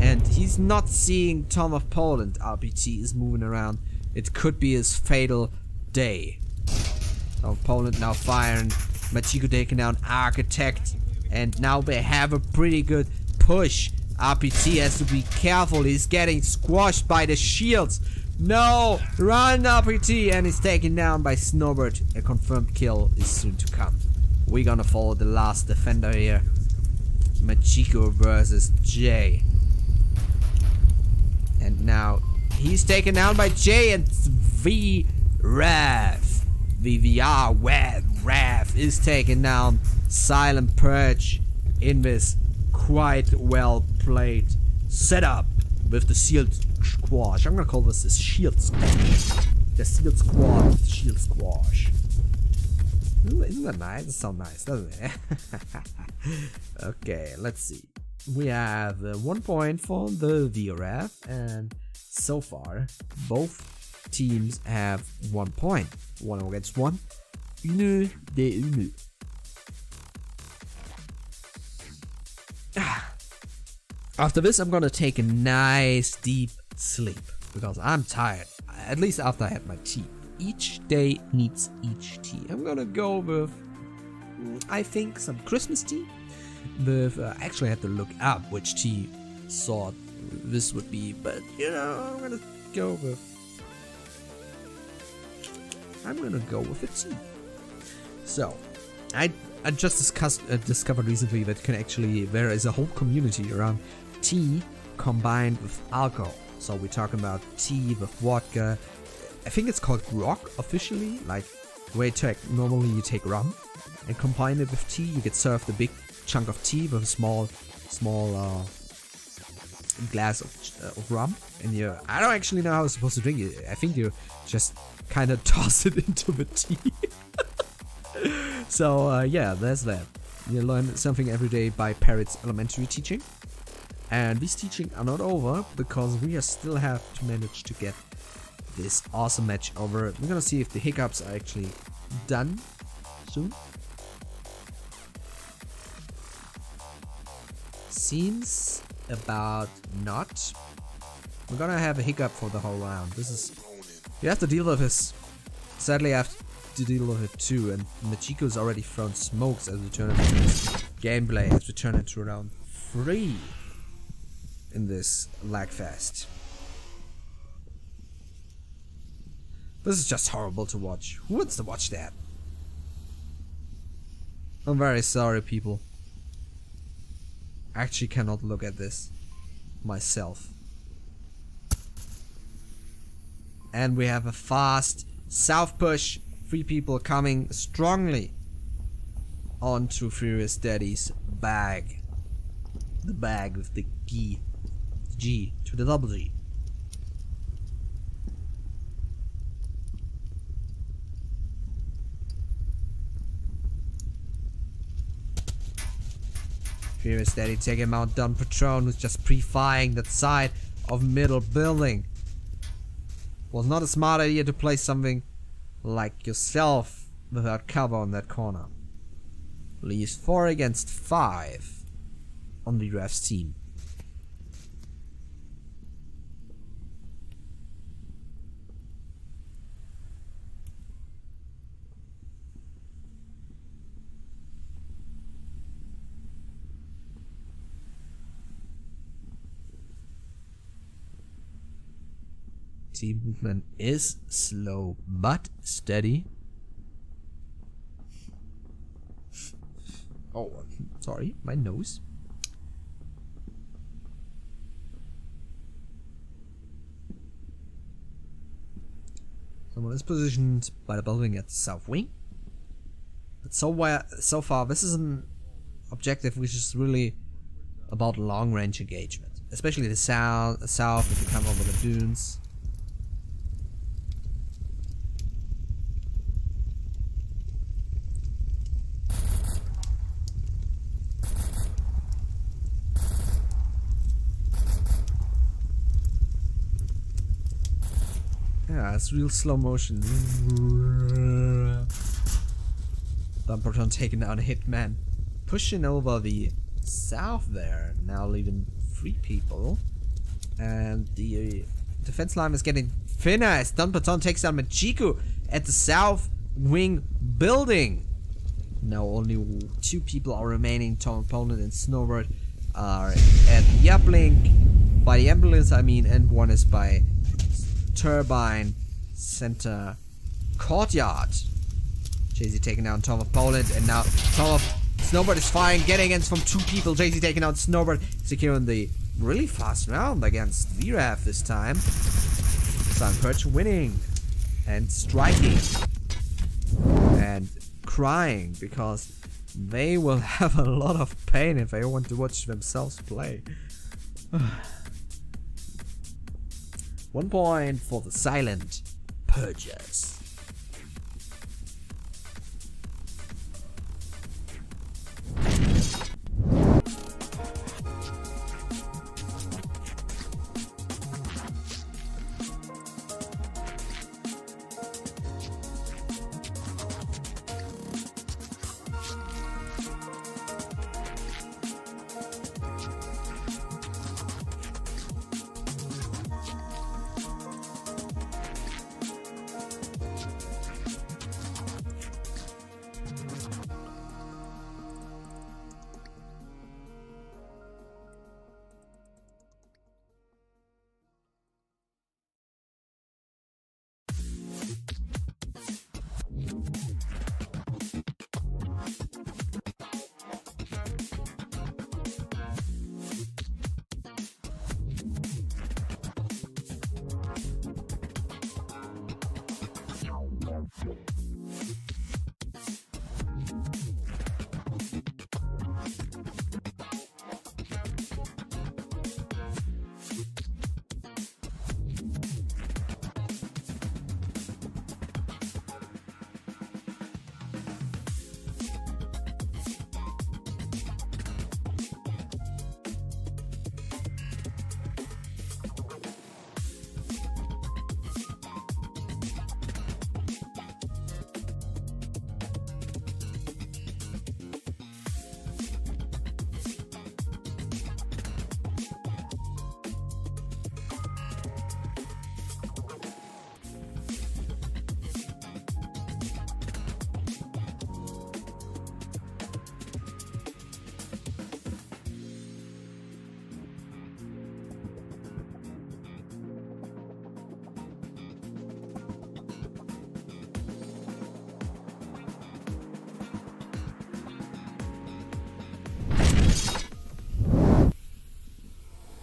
And he's not seeing Tom of Poland. RPT is moving around. It could be his fatal day. Tom of Poland now firing. Machiko taking down Architect. And now they have a pretty good push. RPT has to be careful. He's getting squashed by the shields. No! Run, RPT! And he's taken down by Snowbird. A confirmed kill is soon to come. We're gonna follow the last defender here. Machiko versus J. And now he's taken down by J and VRATH. The VRML is taken down. Silent Purge in this quite well played setup with the shield squash. I'm gonna call this the shield squash. The shield squash. Shield squash. Ooh, isn't that nice? It sounds nice, doesn't it? Okay, let's see. We have 1 point for the VRATH, and so far both teams have 1 point. 1 against 1. Une de une. After this, I'm gonna take a nice deep sleep because I'm tired. At least after I had my tea. Each day needs each tea. I'm gonna go with, I think, some Christmas tea. With actually, I had to look up which tea sort this would be, but you know, I'm gonna go with a tea. So, I just discovered recently that there is a whole community around tea combined with alcohol. So we're talking about tea with vodka. I think it's called grog officially. Like where normally you take rum and combine it with tea. You get served a big chunk of tea with a small glass of rum, and I don't actually know how it's supposed to drink it. I think you just kind of toss it into the tea. So yeah, there's that. You learn something every day by Parrot's elementary teaching. And these teaching are not over because we still have to manage to get this awesome match over. We're gonna see if the hiccups are actually done soon. Seems about not. We're gonna have a hiccup for the whole round. You have to deal with this. Sadly, I have to deal with it too, and Machiko's already thrown smokes as we turn into this gameplay, as we turn into round 3 in this lag fest. This is just horrible to watch. Who wants to watch that? I'm very sorry, people. I actually cannot look at this myself. And we have a fast south push. 3 people coming strongly onto Furious Daddy's bag. The bag with the G to the double G. Furious Daddy taking out Don Patron, who's just pre-firing that side of middle building. Was not a smart idea to play something like yourself without cover on that corner. Leaves 4 against 5 on the VRATH team. Team movement is slow but steady. Oh, sorry, my nose. Someone is positioned by the building at the south wing. But so far, this is an objective which is really about long-range engagement, especially the south if you come over the dunes. Yeah, it's real slow motion. Proton taking down a hitman. Pushing over the south there, now leaving 3 people. And the defense line is getting thinner as Proton takes down Machiku at the south wing building. Now only 2 people are remaining. Tom Opponent and Snowbird are at the uplink. By the ambulance I mean, and one is by Turbine Center Courtyard. JC taking down Tom of Poland, and now Tom of Snowbird is firing, getting against from 2 people. JC taking out Snowbird, securing the really fast round against VRATH this time. Purge winning and striking and crying because they will have a lot of pain if they want to watch themselves play. 1 point for the silent Purgers.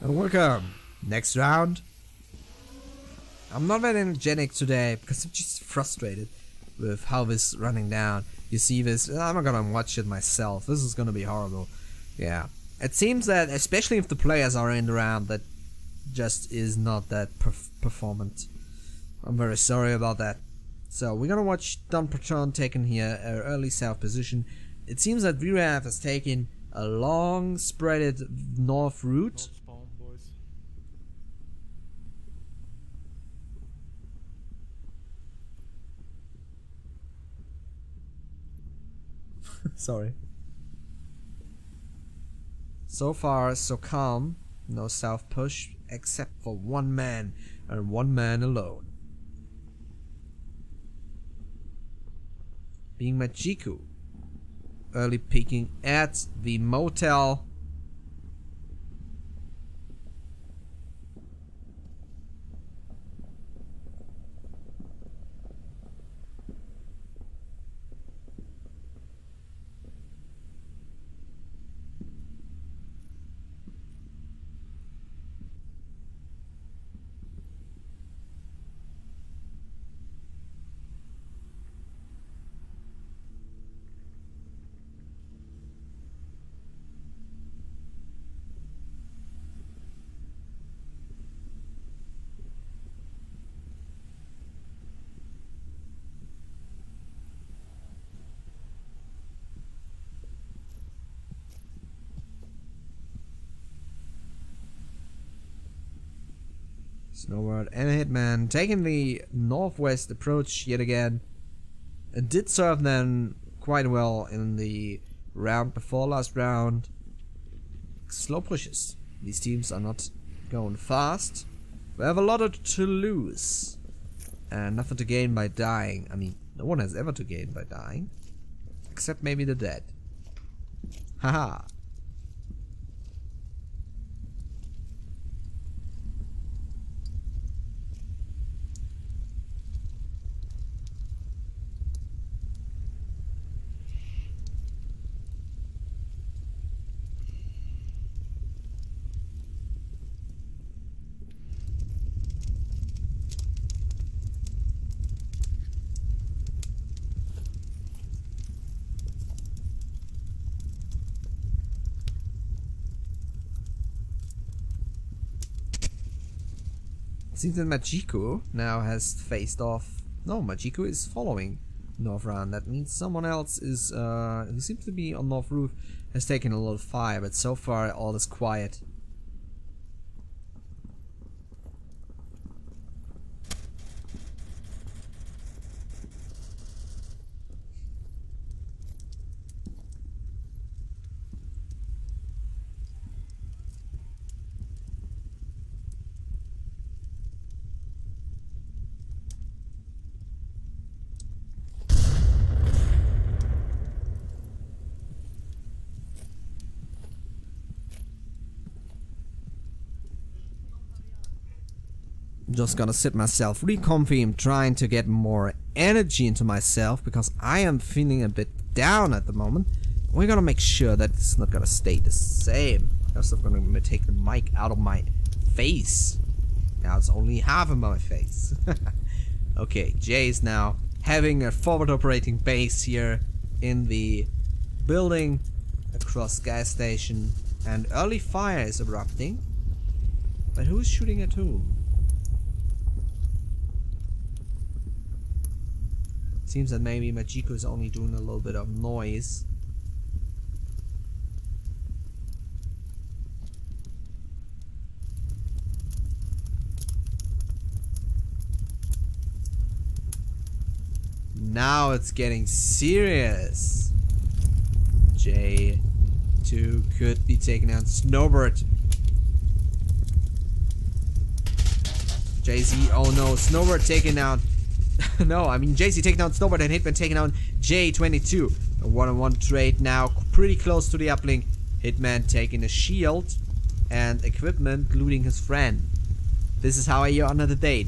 And welcome. Next round. I'm not very energetic today because I'm just frustrated with how this is running down. You see this? I'm not gonna watch it myself. This is gonna be horrible. Yeah. It seems that, especially if the players are in the round, that just is not that performant. I'm very sorry about that. So we're gonna watch Don Patron taking here an early south position. It seems that VRATH has taken a long spreaded north route. Sorry. So far, so calm. No south push, except for 1 man, and 1 man alone. Being Machiku. Early peeking at the motel. Snowbird and Hitman taking the northwest approach yet again. It did serve them quite well in the round before last round. Slow pushes. These teams are not going fast. We have a lot to lose. And nothing to gain by dying. I mean, no one has ever to gain by dying. Except maybe the dead. Haha. Seems that Majiko now has faced off. No, Majiko is following North Round. That means someone else is, who seems to be on North Roof, has taken a lot of fire, but so far all is quiet. Just gonna sit myself re-comfy. I'm trying to get more energy into myself because I am feeling a bit down at the moment. We're gonna make sure that it's not gonna stay the same. First I'm gonna take the mic out of my face. Now it's only half of my face. Okay, Jay is now having a forward operating base here in the building across gas station, and early fire is erupting. But who's shooting at whom? Seems that maybe Majiko is only doing a little bit of noise. Now it's getting serious. J2 could be taking out Snowbird. JZ, oh no, Snowbird taking out. No, I mean JC taking out Snowbird and Hitman taking out J22. A one-on-one trade now, pretty close to the uplink. Hitman taking a shield and equipment, looting his friend. This is how you honor the dead.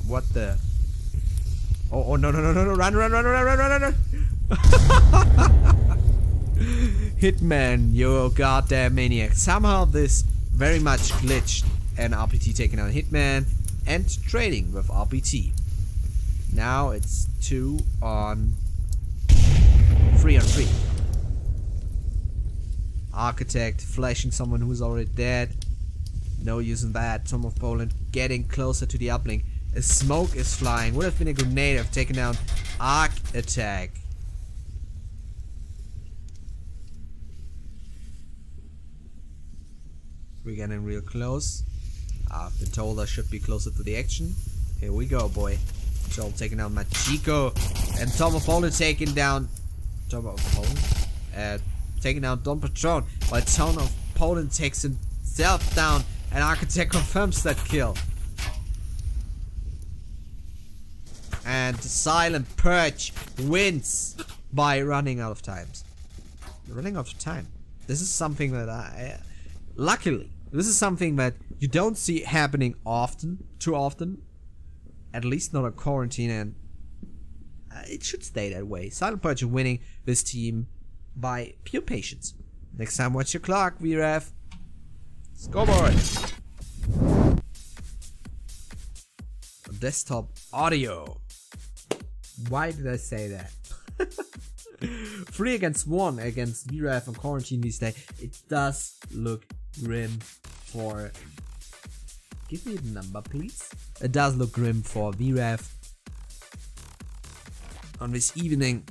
What the? Oh no, run! Hitman, you goddamn maniac. Somehow this very much glitched, and RPT taking out Hitman and trading with RPT. Now it's 3 on 3. Architect flashing someone who's already dead. No use in that. Tom of Poland getting closer to the uplink. A smoke is flying. Would have been a grenade of taking down Arc Attack. We're getting real close. I've been told I should be closer to the action. Here we go, boy. Joel taking down Majiko, and Tom of Poland taking down taking down Don Patron, while Tom of Poland takes himself down, and Architect confirms that kill. And Silent Purge wins by running out of times. Running out of time. This is something that luckily, this is something that you don't see happening too often. At least not a quarantine, and it should stay that way. Silent Purge winning this team by pure patience. Next time, watch your clock, VRATH. Scoreboard. Desktop audio. Why did I say that? 3 against 1 against VRATH on quarantine these days. It does look grim for... Give me the number, please. It does look grim for VRATH on this evening.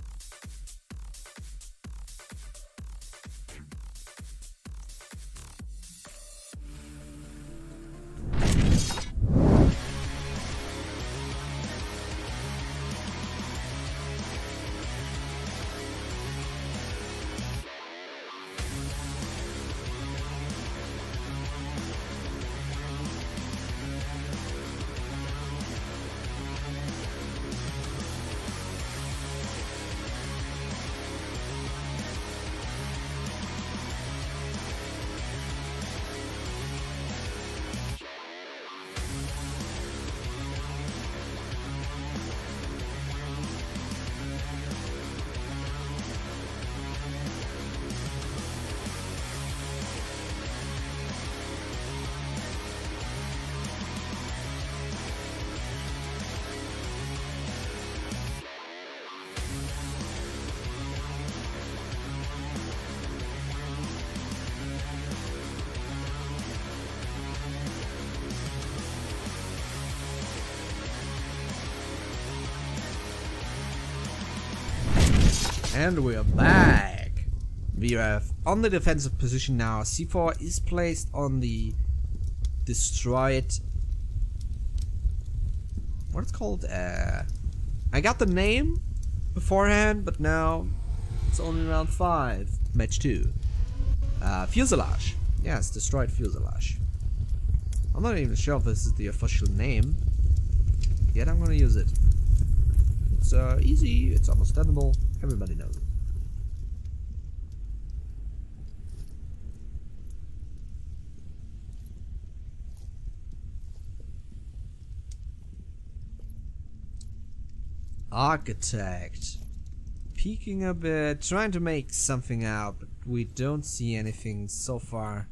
And we're back. VRATH on the defensive position now. C4 is placed on the destroyed. What it's called? I got the name beforehand, but now it's only round 5, match 2. Fuselage. Yes, destroyed fuselage. I'm not even sure if this is the official name, yet I'm gonna use it. It's easy, it's understandable, everybody knows it. Architect. Peeking a bit, trying to make something out, but we don't see anything so far.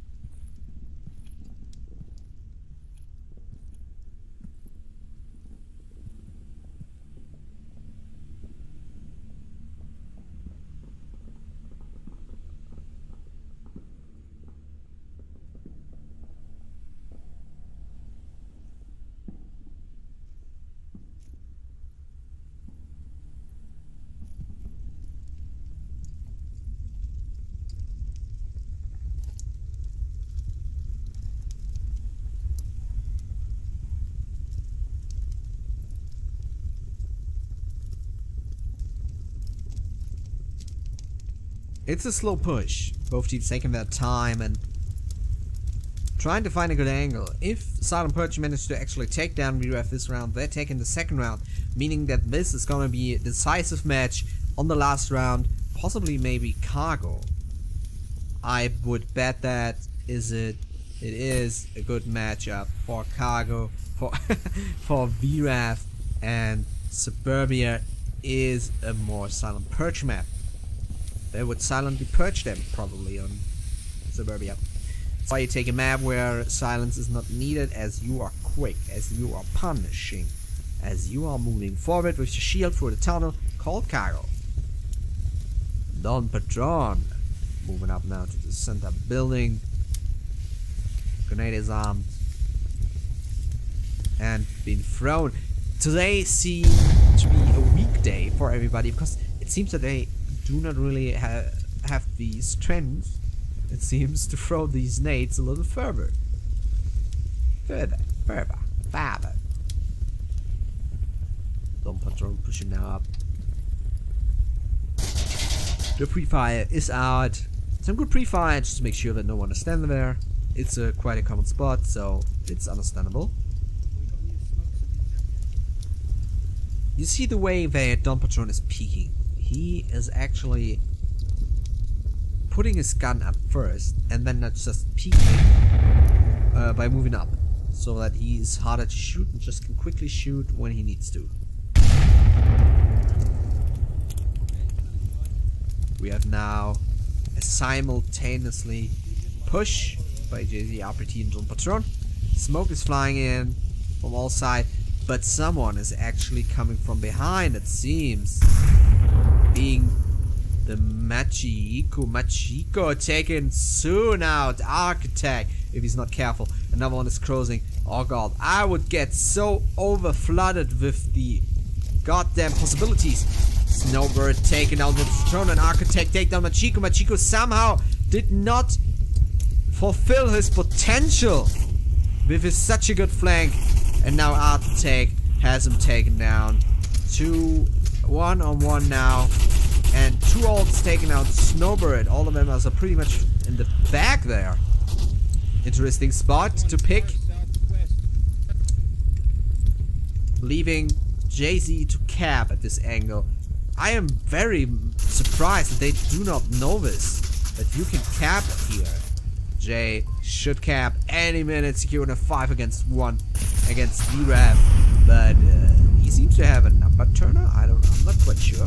It's a slow push. Both teams taking their time and trying to find a good angle. If Silent Purge managed to actually take down VRATH this round, they're taking the second round, meaning that this is gonna be a decisive match on the last round, possibly maybe cargo. I would bet that it is a good matchup for cargo, for for VRATH, and Suburbia is a more Silent Purge map. They would silently purge them, probably, on Suburbia. That's why you take a map where silence is not needed, as you are quick, as you are punishing, as you are moving forward with your shield through the tunnel, called cargo. Don Patron, moving up now to the center building. Grenade is armed. And been thrown. Today seemed to be a weekday for everybody, because it seems that they do not really have the strength, it seems, to throw these nades a little further. Further. Dom Patron pushing now up. The pre-fire is out. Some good pre-fire just to make sure that no one is standing there. It's quite a common spot, so it's understandable. You see the way that Dom Patron is peeking. He is actually putting his gun up first and then not just peeking by moving up, so that he is harder to shoot and just can quickly shoot when he needs to. We have now a simultaneously push by JZ, RPT and Dom Patron. Smoke is flying in from all sides, but someone is actually coming from behind, it seems. Being the Machiko taken soon out. Architect, if he's not careful. Another one is closing. Oh god, I would get so over flooded with the goddamn possibilities. Snowbird taken out with Patron, and Architect take down Machiko. Machiko somehow did not fulfill his potential with his such a good flank, and now Architect has him taken down. 2 1-on-1 now, and 2 ults taking out Snowbird. All of them are pretty much in the back there. Interesting spot to pick, leaving Jay-Z to cap at this angle. I am very surprised that they do not know this, that you can cap here. Jay should cap any minute, securing a 5 against 1 against VRATH, but he seems to have a number turner. I'm not quite sure.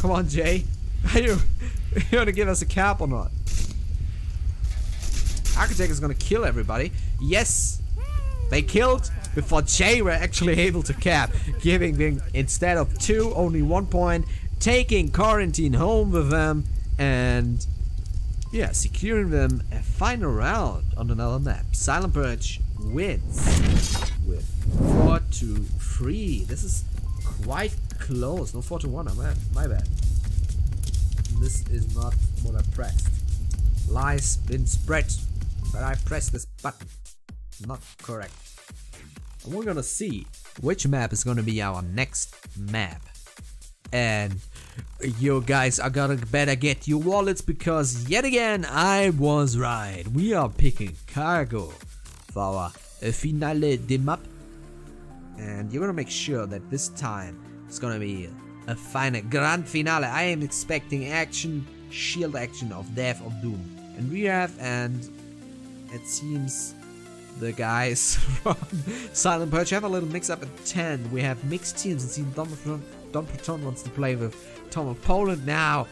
Come on, Jay. Are you gonna give us a cap or not? Architect is gonna kill everybody. Yes, they killed before Jay were actually able to cap, giving them, instead of 2, only 1 point, taking Quarantine home with them, and yeah, securing them a final round on another map. Silent Purge wins with 4-3. This is quite close. No, 4-1. My bad. This is not what I pressed. Lies been spread, but I pressed this button. Not correct. And we're gonna see which map is gonna be our next map. And you guys are gonna better get your wallets, because yet again I was right. We are picking cargo for our finale de map. And you're gonna make sure that this time it's gonna be a final grand finale. I am expecting action, shield action of Death of Doom and VRATH, and it seems the guys from Silent Purge have a little mix up at 10. We have mixed teams. It seems Don Proton wants to play with Tom of Poland now.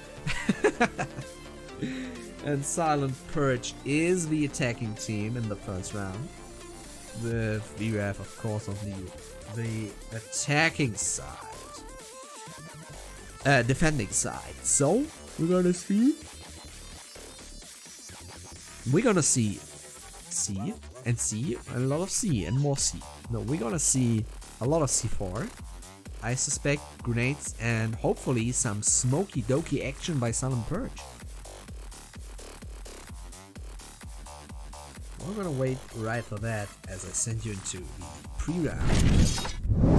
And Silent Purge is the attacking team in the first round, with VRATH of course on the attacking side. Defending side. So we're gonna see C and C and a lot of C and more C. No, we're gonna see a lot of C4. I suspect grenades and hopefully some smoky dokey action by Silent Purge. We're gonna wait right for that as I send you into the pre-round.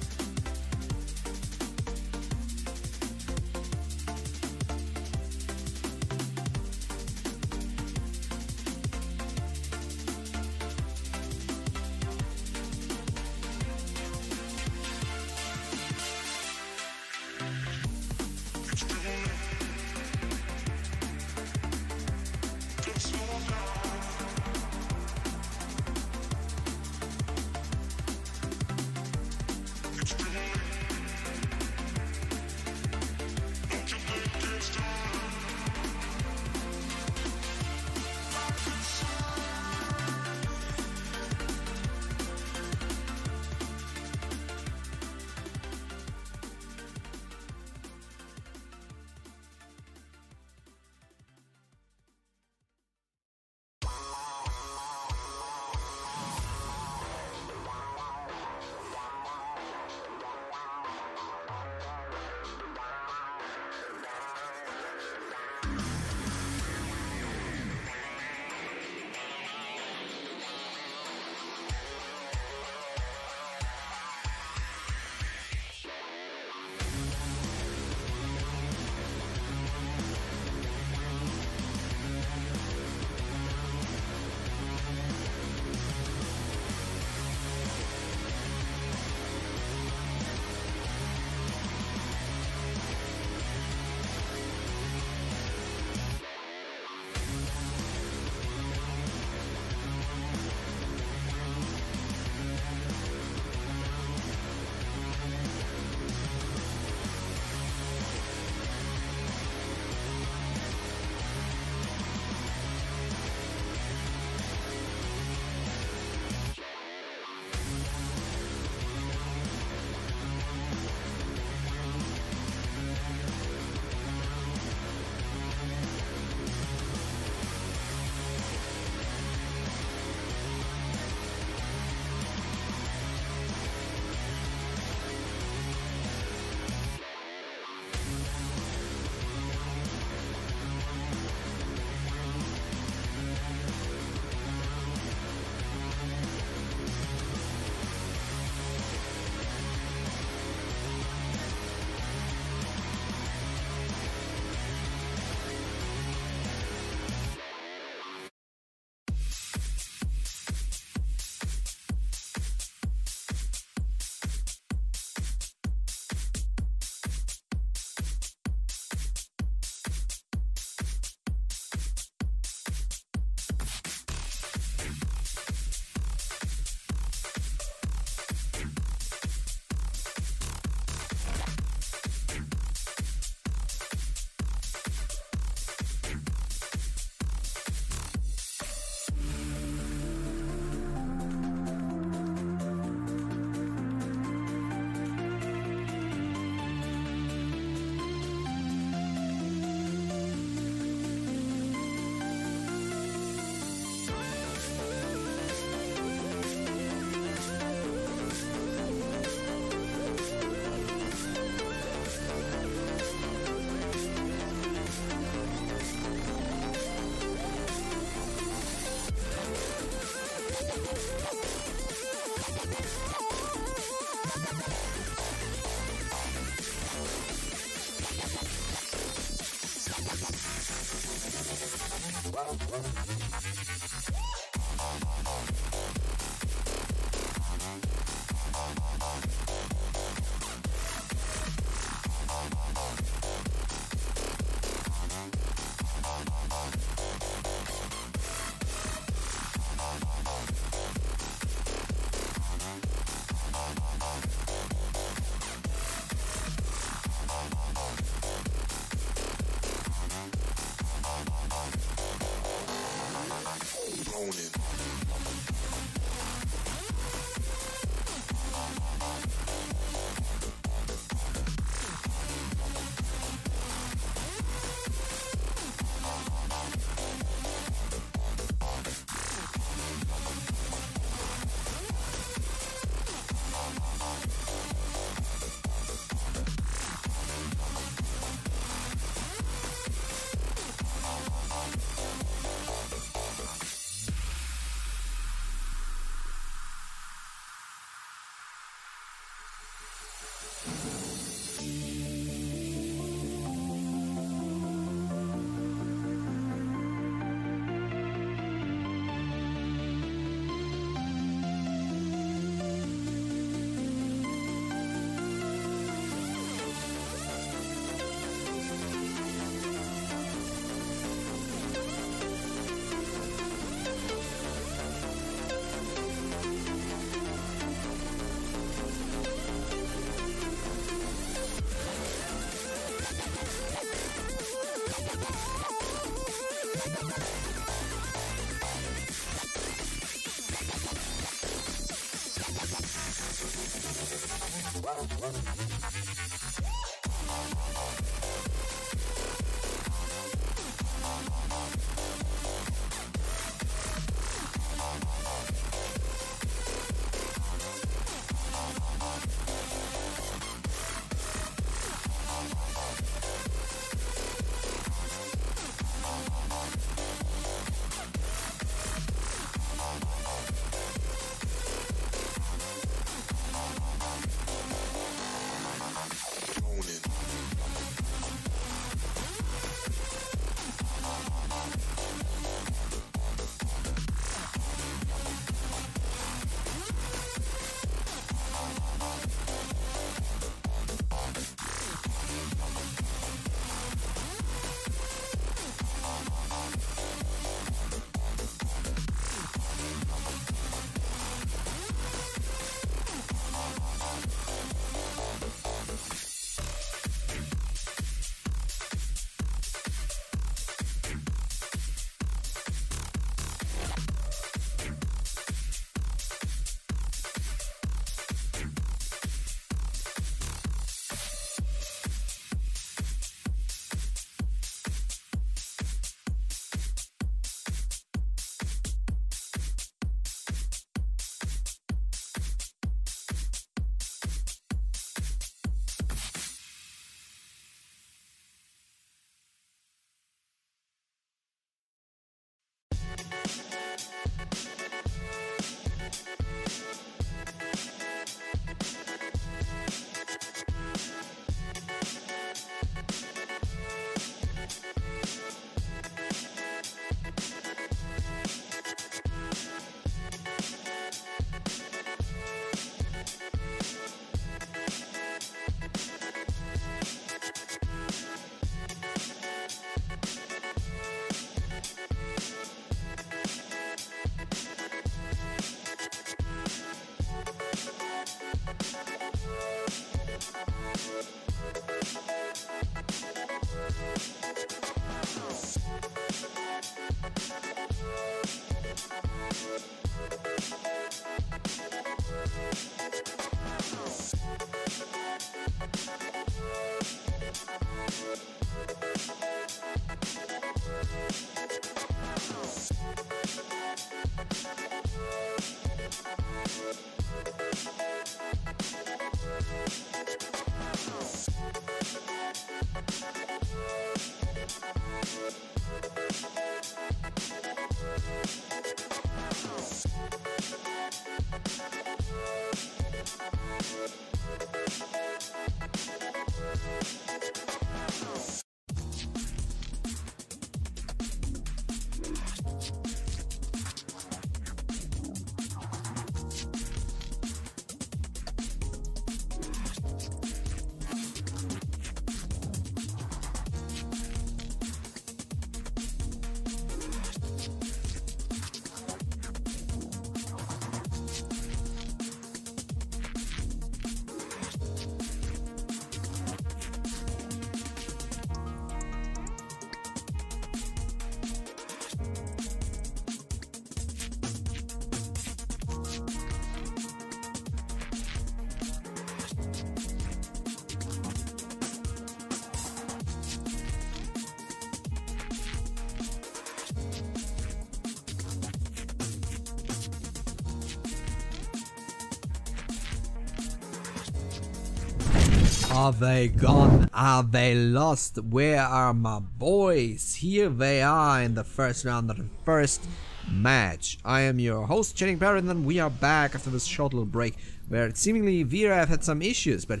Are they gone? Are they lost? Where are my boys? Here they are in the first round of the first match. I am your host, Parrot, and we are back after this short little break where seemingly VRATH had some issues, but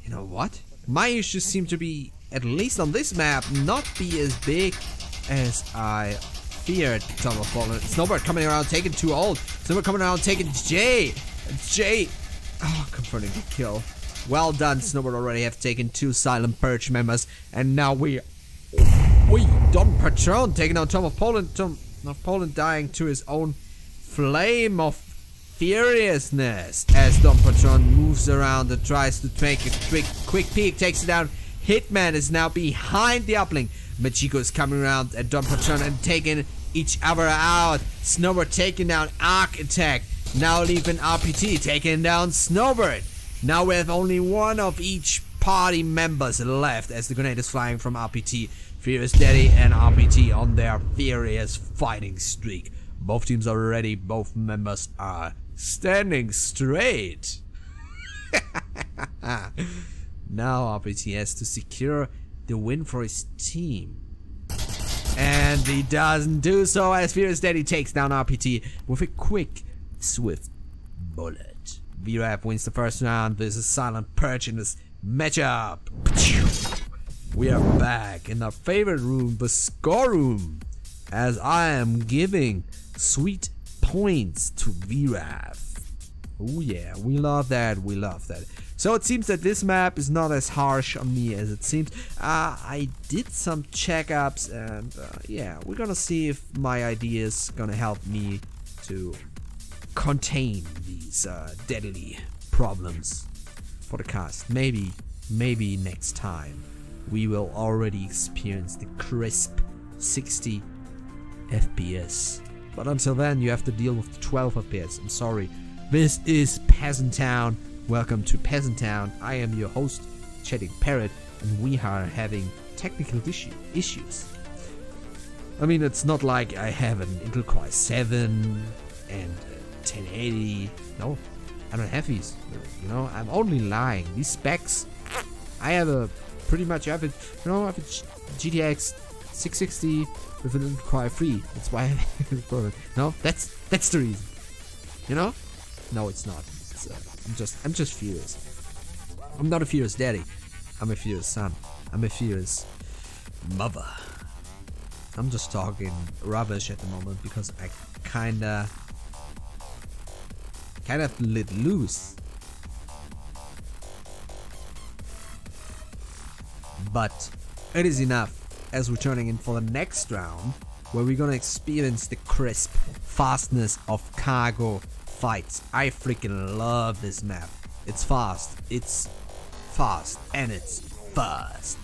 you know what? My issues seem to be, at least on this map, not be as big as I feared. Snowbird coming around taking 2 ult. Snowbird coming around taking J. Oh, confronting the kill. Well done, Snowbird already have taken 2 silent Purge members, and now Don Patron taking out Tom of Poland. Tom of Poland dying to his own flame of furiousness as Don Patron moves around and tries to take a quick peek, takes it down. Hitman is now behind the uplink. Machiko is coming around and Don Patron and taking each other out. Snowbird taking down Arc Attack. Now leaving RPT taking down Snowbird. Now we have only one of each party members left as the grenade is flying from RPT. Furious Daddy and RPT on their furious fighting streak. Both teams are ready, both members are standing straight. Now RPT has to secure the win for his team. And he doesn't do so as Furious Daddy takes down RPT with a quick, swift bullet. VRATH wins the first round. This is Silent Purge in this matchup. We are back in our favorite room, the score room, as I am giving sweet points to VRATH. Oh yeah, we love that, we love that. So it seems that this map is not as harsh on me as it seems. I did some checkups and yeah, we're gonna see if my ideas gonna help me to contain these deadly problems for the cast. Maybe next time we will already experience the crisp 60 FPS. But until then, you have to deal with the 12 FPS. I'm sorry. This is Peasant Town. Welcome to Peasant Town. I am your host, chatting Parrot, and we are having technical issues. I mean, it's not like I have an Intel Core i7 and 1080. No, I don't have these. You know, I'm only lying. These specs, I have a pretty much have it. You know, I have a GTX 660 with an Intel Core i3. That's why I have this problem. No, that's the reason. You know? No, it's not. It's, I'm just furious. I'm not a furious daddy. I'm a furious son. I'm a furious mother. I'm just talking rubbish at the moment because I kinda let loose. But it is enough, as we're turning in for the next round, where we're gonna experience the crisp fastness of cargo fights. I freaking love this map. It's fast, and it's fast.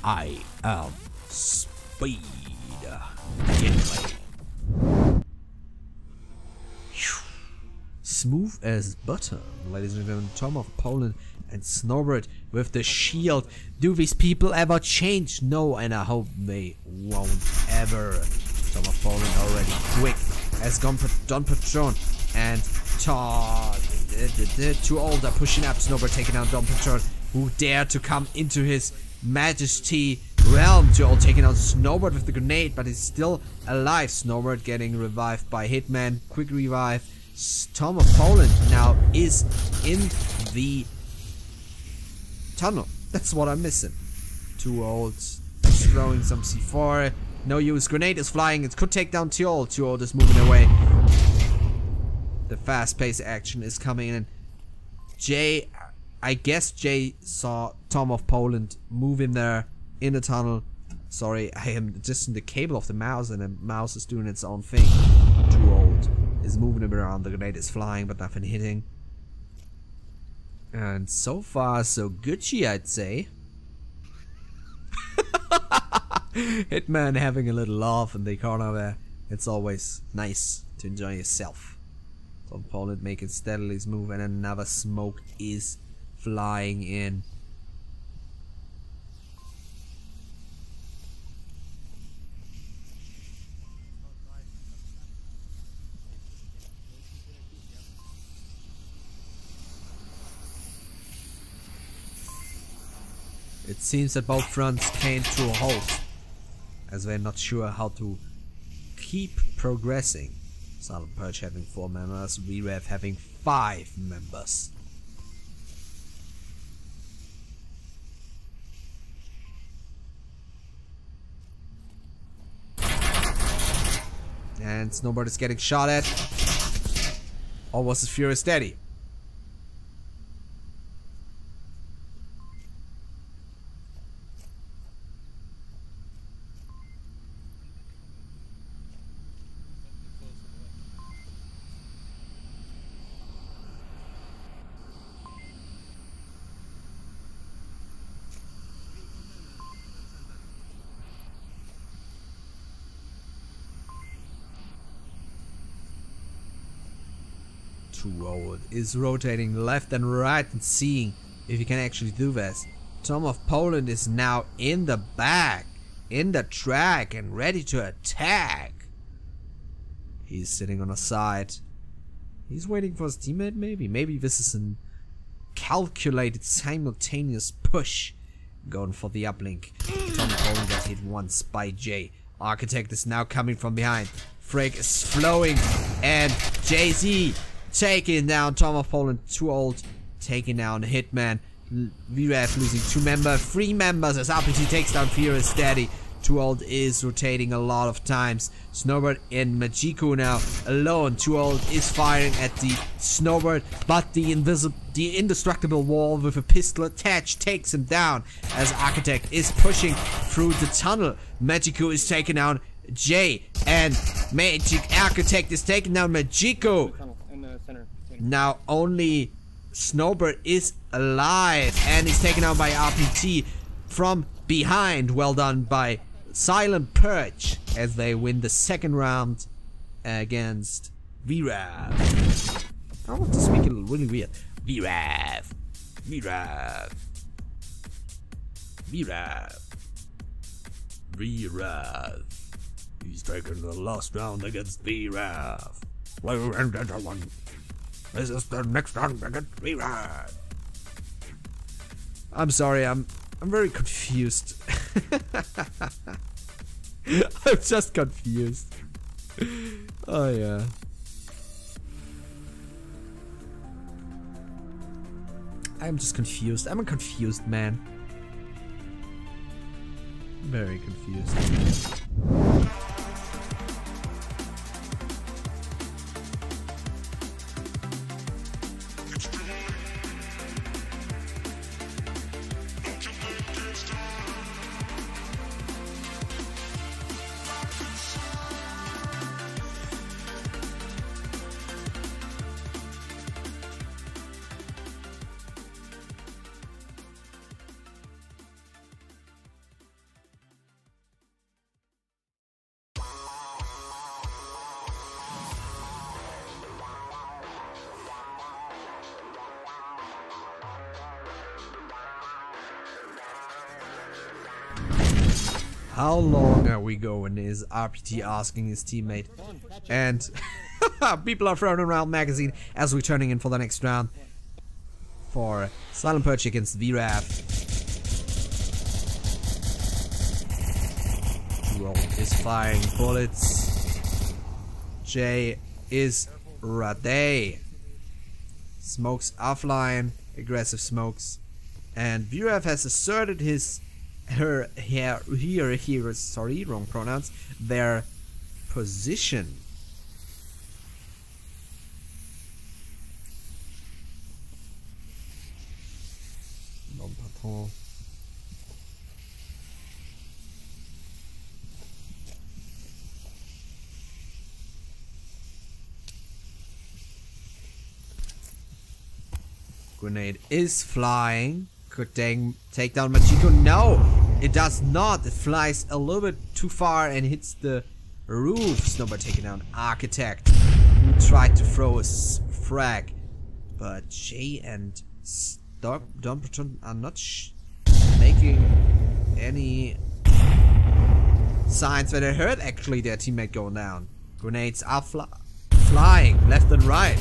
I am speed. Gameplay. Smooth as butter, ladies and gentlemen. Tom of Poland and Snowbird with the shield. Do these people ever change? No, and I hope they won't ever. Tom of Poland already quick as Don Patron and Too Old are pushing up. Snowbird taking out Don Patron, who dare to come into his majesty realm. Too Old taking out Snowbird with the grenade, but he's still alive. Snowbird getting revived by Hitman. Quick revive. Tom of Poland now is in the tunnel. That's what I'm missing. Too Old throwing some C4. No use. Grenade is flying. It could take down Too Old. Too Old is moving away. The fast-paced action is coming in. I guess Jay saw Tom of Poland move in there in the tunnel. Sorry, I am adjusting the cable of the mouse and the mouse is doing its own thing. Too Old is moving around. The grenade is flying, but nothing hitting. And so far, so Gucci, I'd say. Hitman having a little laugh in the corner there. It's always nice to enjoy yourself. Tom Poland making steadily his move, and another smoke is flying in. It seems that both fronts came to a halt, as they're not sure how to keep progressing. Silent Purge having 4 members, VRATH having 5 members. And Snowbird is getting shot at. Or was it Furious Daddy? Too Old is rotating left and right and seeing if he can actually do this. Tom of Poland is now in the back, in the track, and ready to attack. He's sitting on a side. He's waiting for his teammate, maybe. Maybe this is a calculated simultaneous push. Going for the uplink. Tom of Poland got hit once by Jay. Architect is now coming from behind. Frag is flowing, and Jay-Z taking down Tom of Poland. Too Old taking down Hitman. VRATH losing 2 members, 3 members as RPG takes down Fear is Steady. Too Old is rotating a lot of times. Snowbird and Majiko now alone. Too Old is firing at the Snowbird, but the indestructible wall with a pistol attached takes him down as Architect is pushing through the tunnel. Majiko is taking down Jay, and Architect is taking down Majiko. Now only Snowbird is alive and is taken out by RPT from behind. Well done by Silent Purge as they win the second round against VRATH. I want to speak a little really weird. VRATH. VRATH. VRATH. VRATH. He's taken the last round against VRATH. Ladies and gentlemen, this is the next round against VRATH. I'm sorry, I'm very confused. I'm just confused. Oh yeah. I'm just confused. I'm a confused man. Very confused. How long are we going, is RPT asking his teammate. And people are throwing around magazine as we're turning in for the next round. For Silent Purge against VRATH. Too Old is firing bullets. Jay is ready. Smokes offline. Aggressive smokes. And VRATH has asserted sorry, wrong pronouns, their position. Non patron. Grenade is flying. Could take down Majiko. No, it does not. It flies a little bit too far and hits the roof. Snowbird taking down Architect, who tried to throw a frag. But Jay and Domperton are not making any signs that they heard actually their teammate going down. Grenades are flying left and right.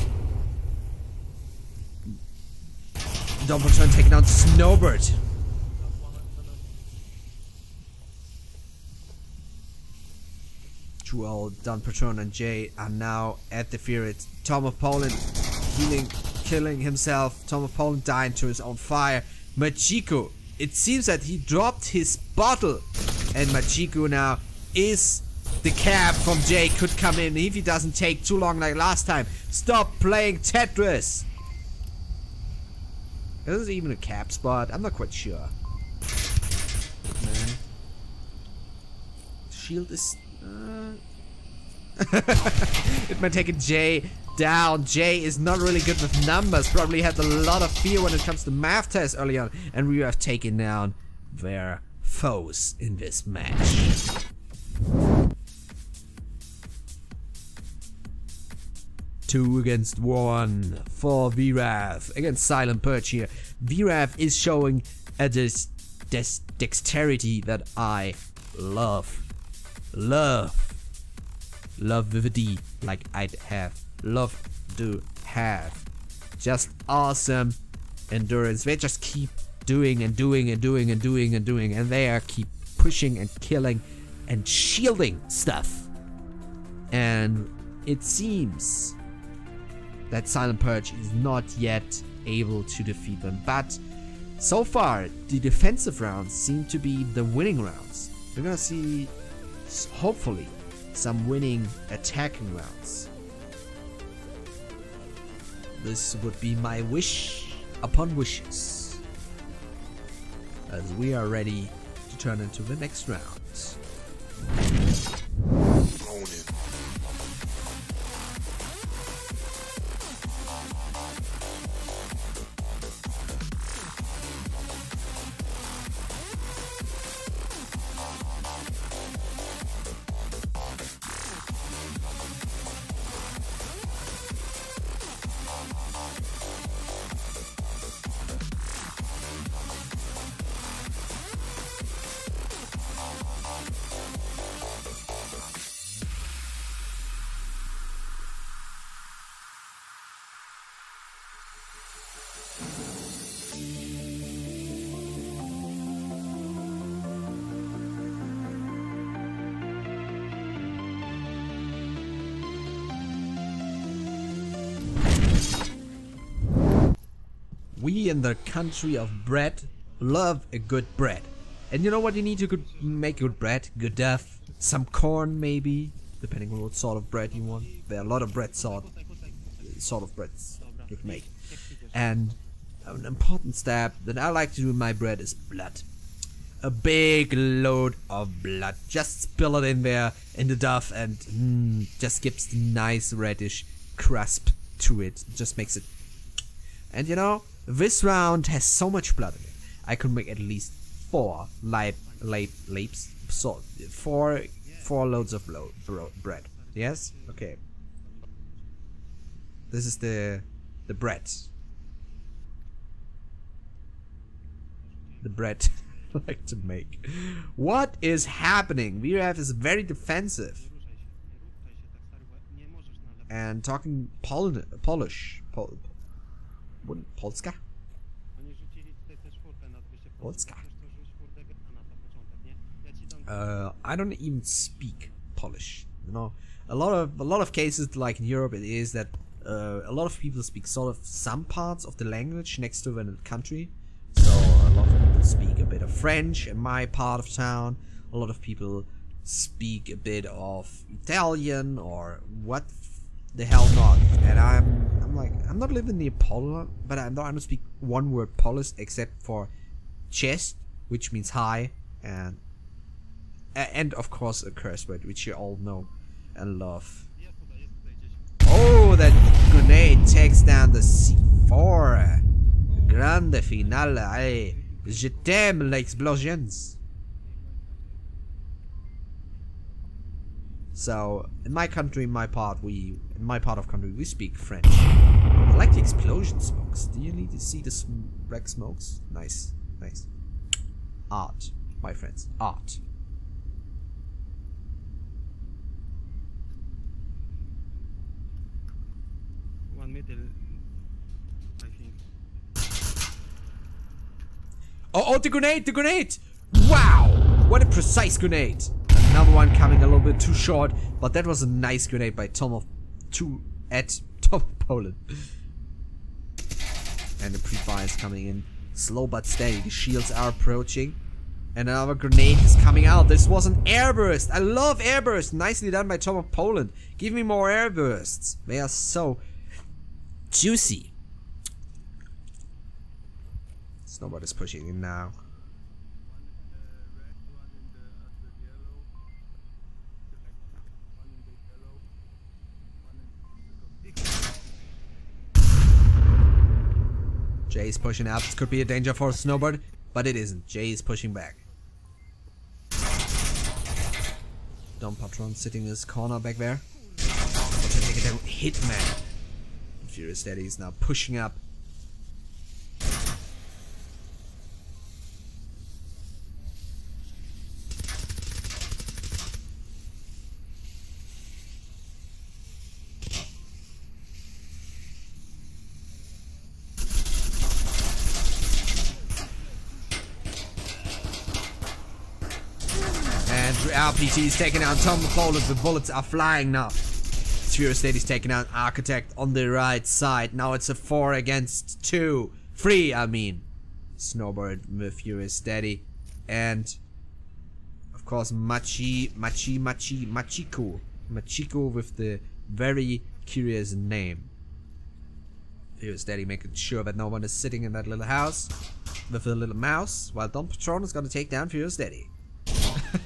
Domperton taking down Snowbird. Too Old, Domperton and Jay are now at the Feared. Tom of Poland killing himself. Tom of Poland dying to his own fire. Majiko, it seems that he dropped his bottle. And Majiko now is the cab from Jay. Could come in if he doesn't take too long like last time. Stop playing Tetris. Is this even a cap spot? I'm not quite sure. Man. Shield is... It might take a Jay down. Jay is not really good with numbers. Probably had a lot of fear when it comes to math tests early on. And we have taken down their foes in this match. 2 against 1 for VRATH against Silent Purge here. VRATH is showing a dexterity that I love. Love with a D, like I'd have. Love to have. Just awesome endurance. They just keep doing and doing and doing and doing and doing, and they are keep pushing and killing and shielding stuff. And it seems that Silent Purge is not yet able to defeat them, but so far the defensive rounds seem to be the winning rounds. We're gonna see, hopefully, some winning attacking rounds. This would be my wish upon wishes, as we are ready to turn into the next round. We in the country of bread love a good bread. And you know what you need to make good bread? Good duff. Some corn maybe, depending on what sort of bread you want. There are a lot of bread sort of breads you can make. And an important step that I like to do in my bread is blood. A big load of blood. Just spill it in there in the duff and just gives the nice reddish crusp to it. Just makes it. And you know, this round has so much blood in it. I could make at least 4 lapes. So 4 loads of bread. Yes? Okay. This is the bread. The bread I like to make. What is happening? VRATH is very defensive. And talking Polish. Polska? Polska. I don't even speak Polish. You know, a lot of cases, like in Europe, it is that a lot of people speak sort of some parts of the language next to the country. So a lot of people speak a bit of French in my part of town. A lot of people speak a bit of Italian or what the hell not. And I'm not living near Poland, but I don't speak one word Polish except for chest, which means high, and of course a curse word which you all know and love. Oh, that grenade takes down the C4. Grande finale, eh? Je t'aime l'explosions. So in my country, in my part of country, we speak French. I like the explosion smokes. Do you need to see the wreck smokes? Nice, nice. Art, my friends, art. One middle, I think. Oh, the grenade, the grenade! Wow, what a precise grenade. Another one coming a little bit too short, but that was a nice grenade by Tom of Poland. And the pre-fire is coming in slow but steady. The shields are approaching, and another grenade is coming out. This was an airburst. I love airburst. Nicely done by Tom of Poland. Give me more airbursts. They are so juicy. Snowbird is pushing in now. Jay is pushing up. This could be a danger for Snowbird, but it isn't. Jay is pushing back. Dom Patron sitting in his corner back there. Hitman. Furious Daddy is now pushing up. RPG is taking out Tom Pollard. The bullets are flying now. Furious Daddy's taking out Architect on the right side. Now it's a 4 against 2. 3, I mean. Snowbird with Furious Daddy. And of course Machiko with the very curious name. Furious Daddy making sure that no one is sitting in that little house with a little mouse, while Don Patron is gonna take down Furious Daddy.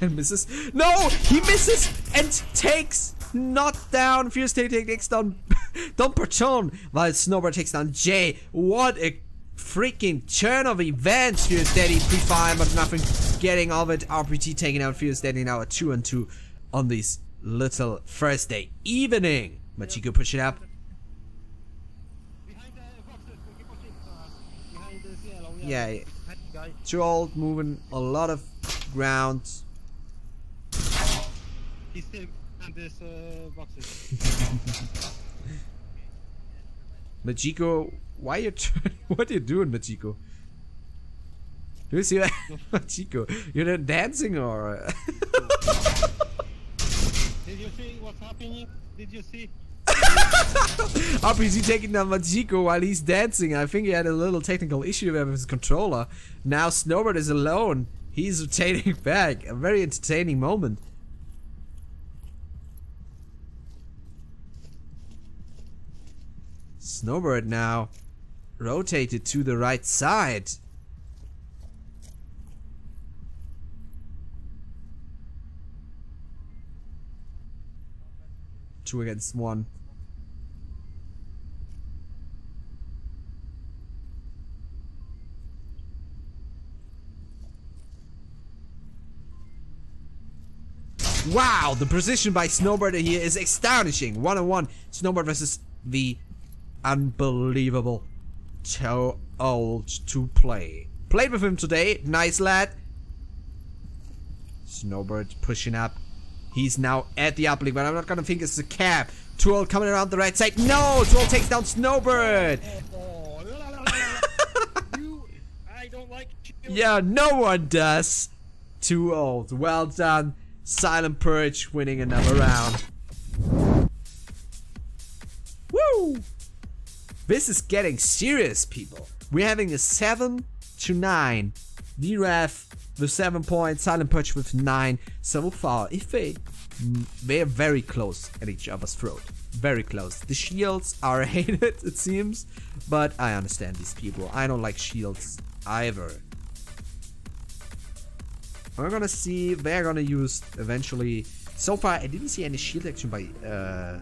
And misses. No! He misses and takes not down. Furious Daddy takes down Don Patron, while Snowbird takes down Jay. What a freaking turn of events. Furious Daddy pre-fire, but nothing getting of it. RPG taking out Furious Daddy now at 2-2 on this little Thursday evening. Machiko pushing up. Behind the boxes, keep pushing. Behind the yellow. Yeah, Guy. too old, moving a lot of ground. He's still behind this boxes. Machiko, why you what are you doing, Machiko? Do you see that? Machiko, you're dancing or? Did you see what's happening? Did you see? RPG taking down Machiko while he's dancing. I think he had a little technical issue with his controller. Now Snowbird is alone. He's rotating back. A very entertaining moment. Snowbird now rotated to the right side. Two against one. Wow, the precision by Snowbird here is astonishing. 1-on-1. Snowbird versus the unbelievable too old to play. Played with him today. Nice lad. Snowbird pushing up. He's now at the uplink, but I'm not gonna think it's a cap. Too old coming around the right side. No! Too old takes down Snowbird. I don't like you. Yeah, no one does. Too old. Well done. Silent Purge winning another round. Woo! This is getting serious, people. We're having a 7-9. VRATH with 7 points, Silent Purge with 9. So far, if they're very close at each other's throat. Very close. The shields are hated, it seems. But I understand these people. I don't like shields either. We're gonna see, they're gonna use eventually. So far, I didn't see any shield action by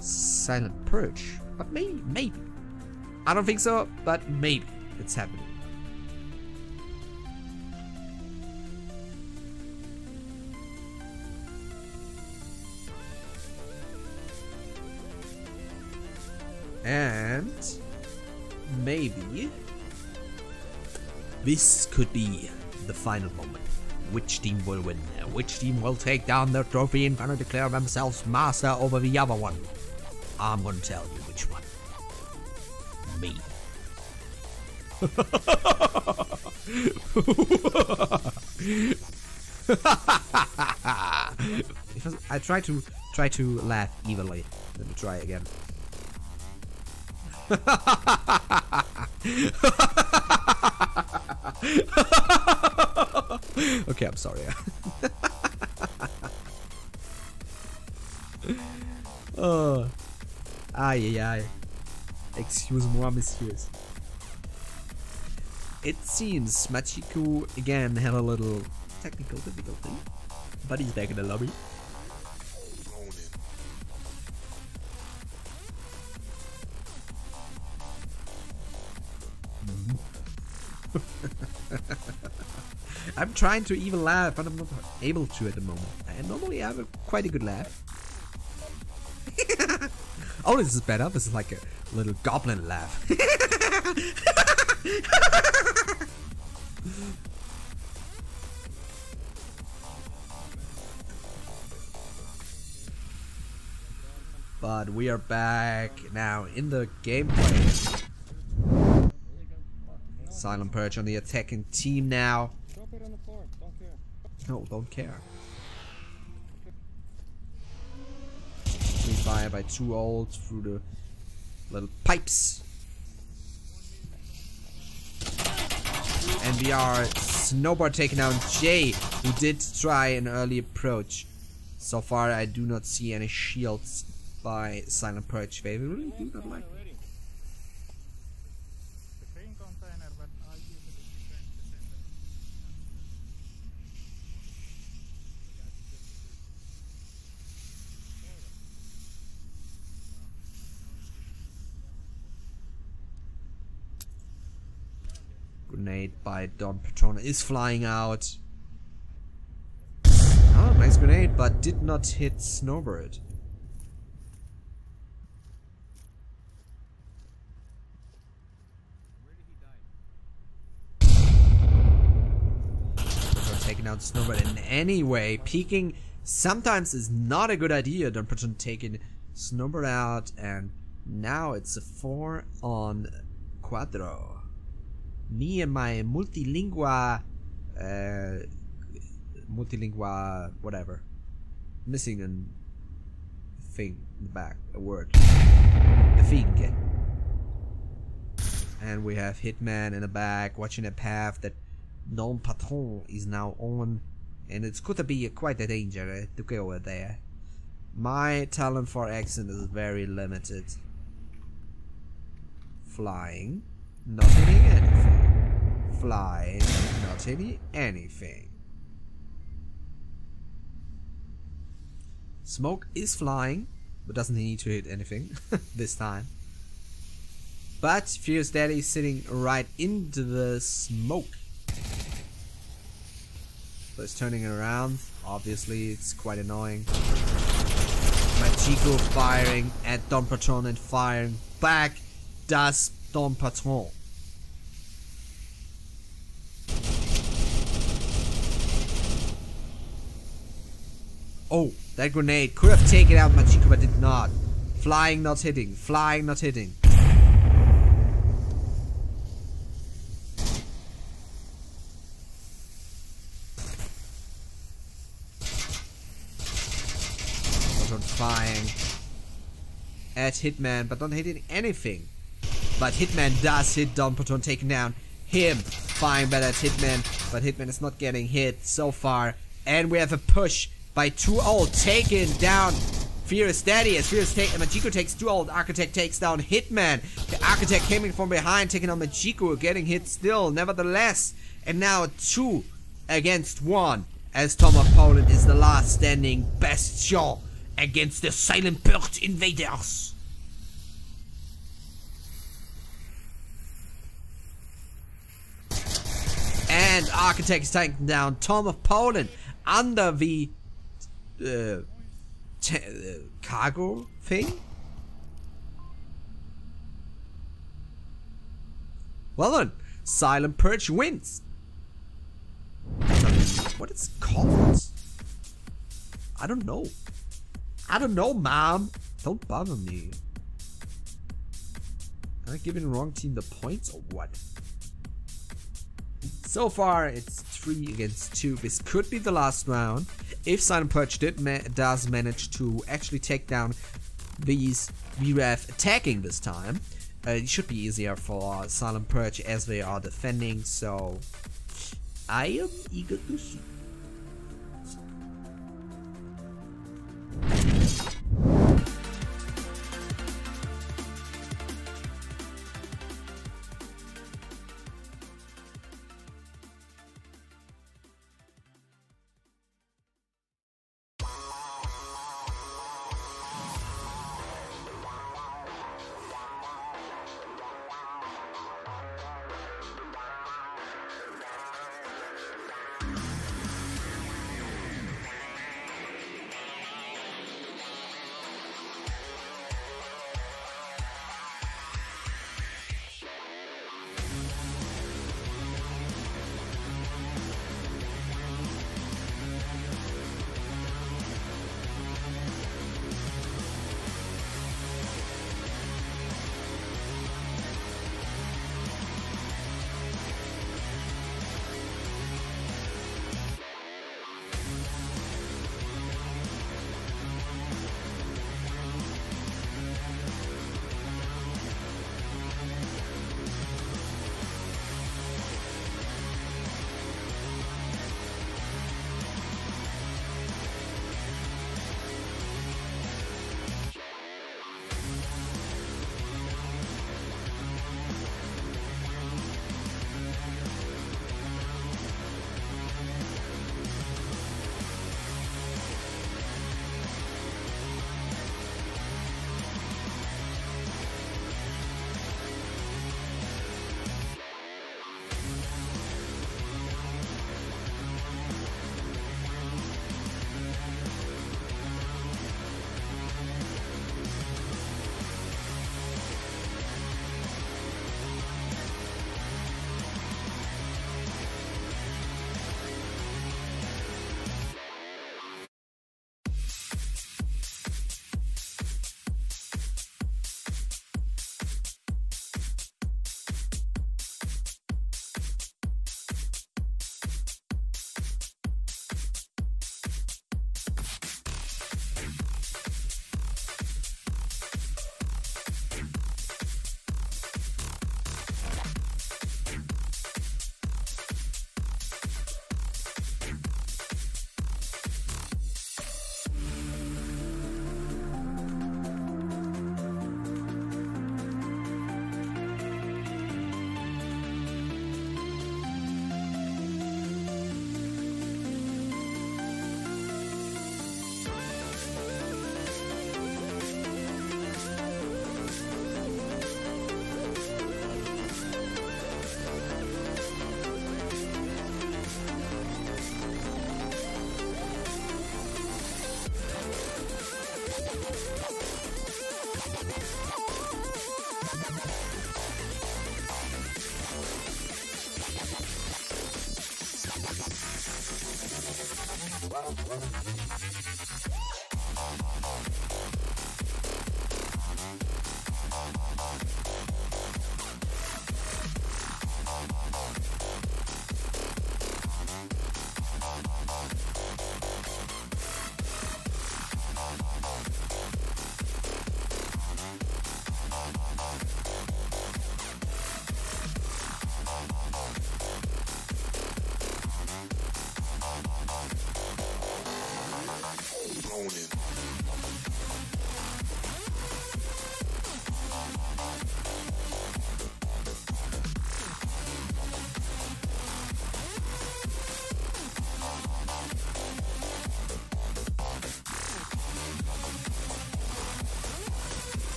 Silent Purge. But maybe. I don't think so, but maybe it's happening. And maybe this could be the final moment. Which team will win? Which team will take down their trophy and gonna declare themselves master over the other one? I'm gonna tell you which one. Me. I try to laugh evilly. Let me try again. Okay, I'm sorry. Oh, ay. Excuse-moi, messieurs. It seems Machiko again had a little technical difficulty, but he's back in the lobby. I'm trying to even laugh, but I'm not able to at the moment. And normally I have quite a good laugh. Oh, this is better. This is like Little goblin laugh. But we are back now in the gameplay. Silent Purge on the attacking team now. Drop it on the floor. Don't care. No, don't care. We fire by 2 ults through the little pipes. And we are snowboard taking down Jay, who did try an early approach. So far I do not see any shields by Silent Purge. They really do not like it. The crane container, but I'll use it if you trying to send it. Grenade by Don Patrona is flying out. Oh, nice grenade, but did not hit Snowbird. Taking out Snowbird in any way. Peeking sometimes is not a good idea. Don Patrona taking Snowbird out, and now it's a 4 on Quadro. Me and my multilingua whatever. Missing a thing in the back, a word. A thing. And we have Hitman in the back, watching a path that Don Patron is now on, and it's going to be quite a danger to go over there. My talent for accent is very limited. Flying, not hitting anything. Flying, not hitting anything. Smoke is flying, but doesn't need to hit anything this time. But Fierce Daddy is sitting right into the smoke. So it's turning it around. Obviously, it's quite annoying. Machiko firing at Don Patron and firing back does Don Patron. Oh, that grenade could have taken out Machiko but did not. Flying, not hitting. Flying, not hitting. Firing at Hitman, but not hitting anything. But Hitman does hit Don Patron, taking down him. Firing better at Hitman, but Hitman is not getting hit so far. And we have a push by 2 ult, taking down Fierce Daddy. As Machiko takes 2 ult, Architect takes down Hitman. The Architect coming from behind, taking on Machiko, getting hit still, nevertheless. And now 2 against 1, as Tom of Poland is the last standing bastion against the Silent Purge invaders. And Architect is taking down Tom of Poland under the cargo thing. Well then, Silent Purge wins. What it's called? I don't know. I don't know, Mom. Don't bother me. Am I giving the wrong team the points or what? So far, it's 3 against 2. This could be the last round. If Silent Purge does manage to actually take down these VRATH attacking this time, it should be easier for Silent Purge as they are defending. So, I am eager to see.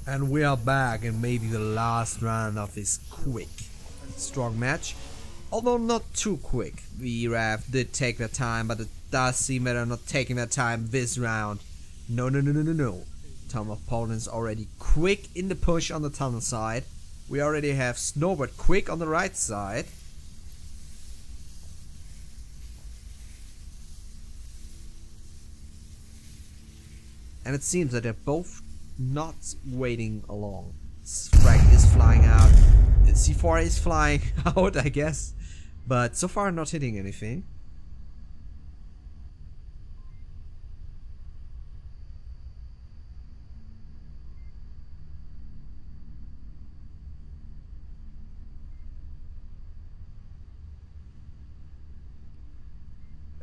And we are back in maybe the last round of this quick, strong match. Although not too quick. VRATH did take their time, but it does seem that they're not taking their time this round. No. Tom of Poland's already quick in the push on the tunnel side. We already have Snowbird quick on the right side. And it seems that they're both not waiting along. Frag is flying out. C4 is flying out, I guess. But so far not hitting anything.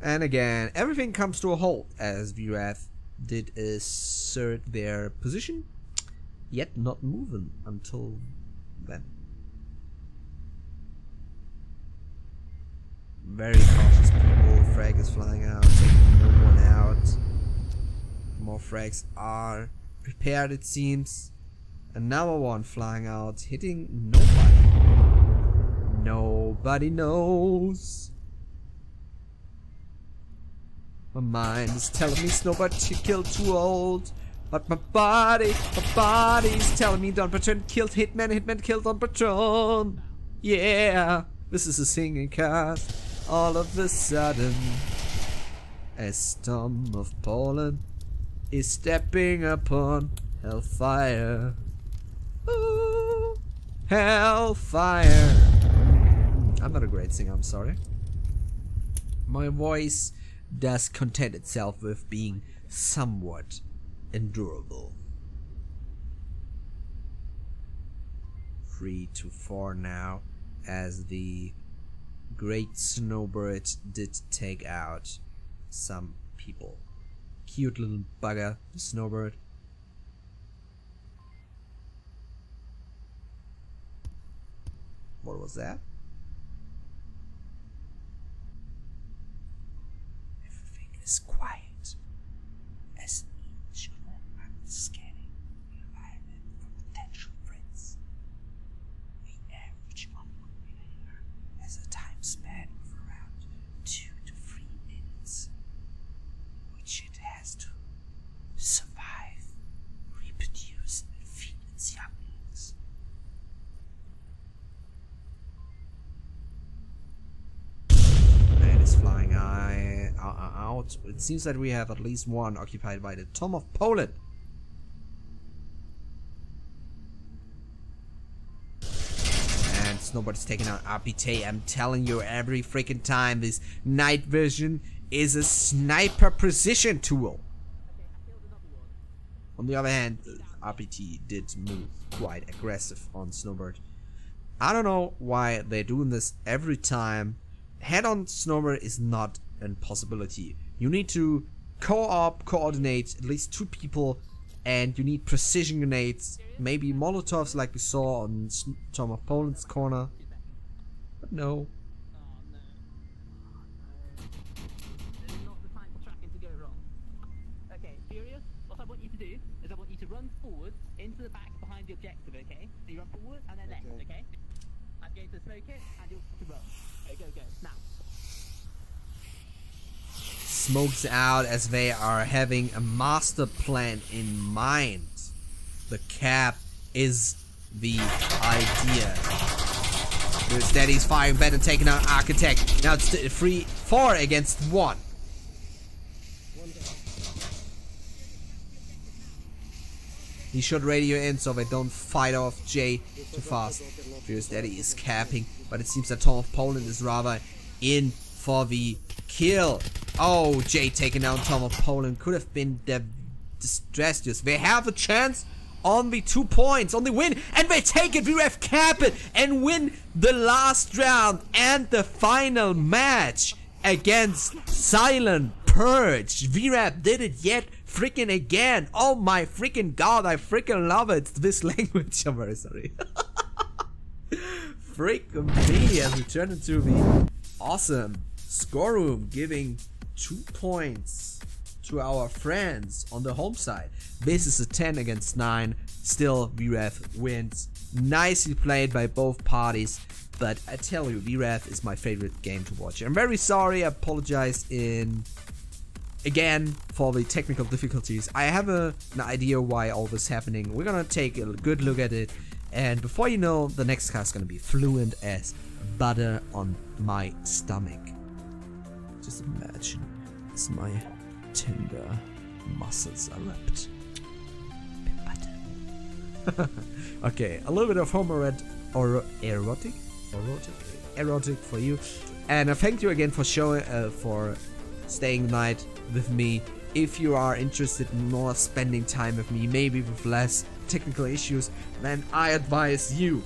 And again, everything comes to a halt as VRATH did assert their position, yet not moving until then. Very cautious people. Frag is flying out, taking no one out. More frags are prepared, it seems. Another one flying out, hitting nobody. Nobody knows. My mind is telling me Snowbird to kill too old. But my body's telling me Don Patron killed Hitman killed Don Patron. Yeah, this is a singing cast. All of a sudden, as Tom of Poland is stepping upon Hellfire. Ooh, Hellfire. I'm not a great singer, I'm sorry. My voice does content itself with being somewhat endurable. 3-4 now, as the great Snowbird did take out some people. Cute little bugger, the Snowbird. What was that? Is quiet as each one is scanning the environment for potential threats. The average Onward player has a time span of around 2 to 3 minutes, which it has to survive, reproduce, and feed its younglings. Man is flying out. It seems that we have at least one occupied by the Tom of Poland. And Snowbird's taking out RPT. I'm telling you every freaking time, this night vision is a sniper precision tool. On the other hand, RPT did move quite aggressive on Snowbird. I don't know why they're doing this every time. Head-on Snowbird is not a possibility. You need to coordinate at least 2 people, and you need precision grenades, maybe Molotovs like we saw on Tom of Poland's corner. But no. This is not the time for tracking to go wrong. Okay, Furious, what I want you to do is I want you to run forward into the back behind the objective, okay? So you run forward and then left, okay? I'm going to smoke it and you'll to run. Okay, go, now. Smokes out as they are having a master plan in mind. The cap is the idea. There's Daddy's firing back and taking out Architect. Now it's 4 against 1. He should radio in so they don't fight off Jay too fast. Fierce Daddy is capping, but it seems that Tom of Poland is rather in for the kill. Oh, Jay taking down Tom of Poland could have been disastrous. They have a chance on the 2 points, on the win, and they take it. VRATH cap it and win the last round and the final match against Silent Purge. VRATH did it yet freaking again. Oh my freaking god, I freaking love it. This language, I'm very sorry. Freak me as we turn into the awesome score room, giving 2 points to our friends on the home side. This is a 10 against 9. Still, VRATH wins. Nicely played by both parties. But I tell you, VRATH is my favorite game to watch. I'm very sorry. I apologize again for the technical difficulties. I have an idea why all this is happening. We're gonna take a good look at it. And before you know, the next card is gonna be fluent as butter on my stomach. Just imagine as my tender muscles are wrapped in butter. Okay, a little bit of erotic for you. And thank you again for staying the night with me. If you are interested in more spending time with me, maybe with less technical issues, then I advise you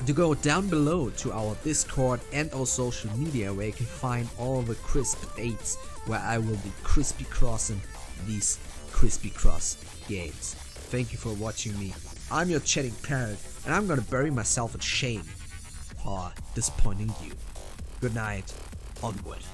to go down below to our Discord and our social media, where you can find all the crisp dates where I will be crispy crossing these crispy cross games. Thank you for watching me. I'm your chatting Parrot, and I'm gonna bury myself in shame for disappointing you. Good night. Onward.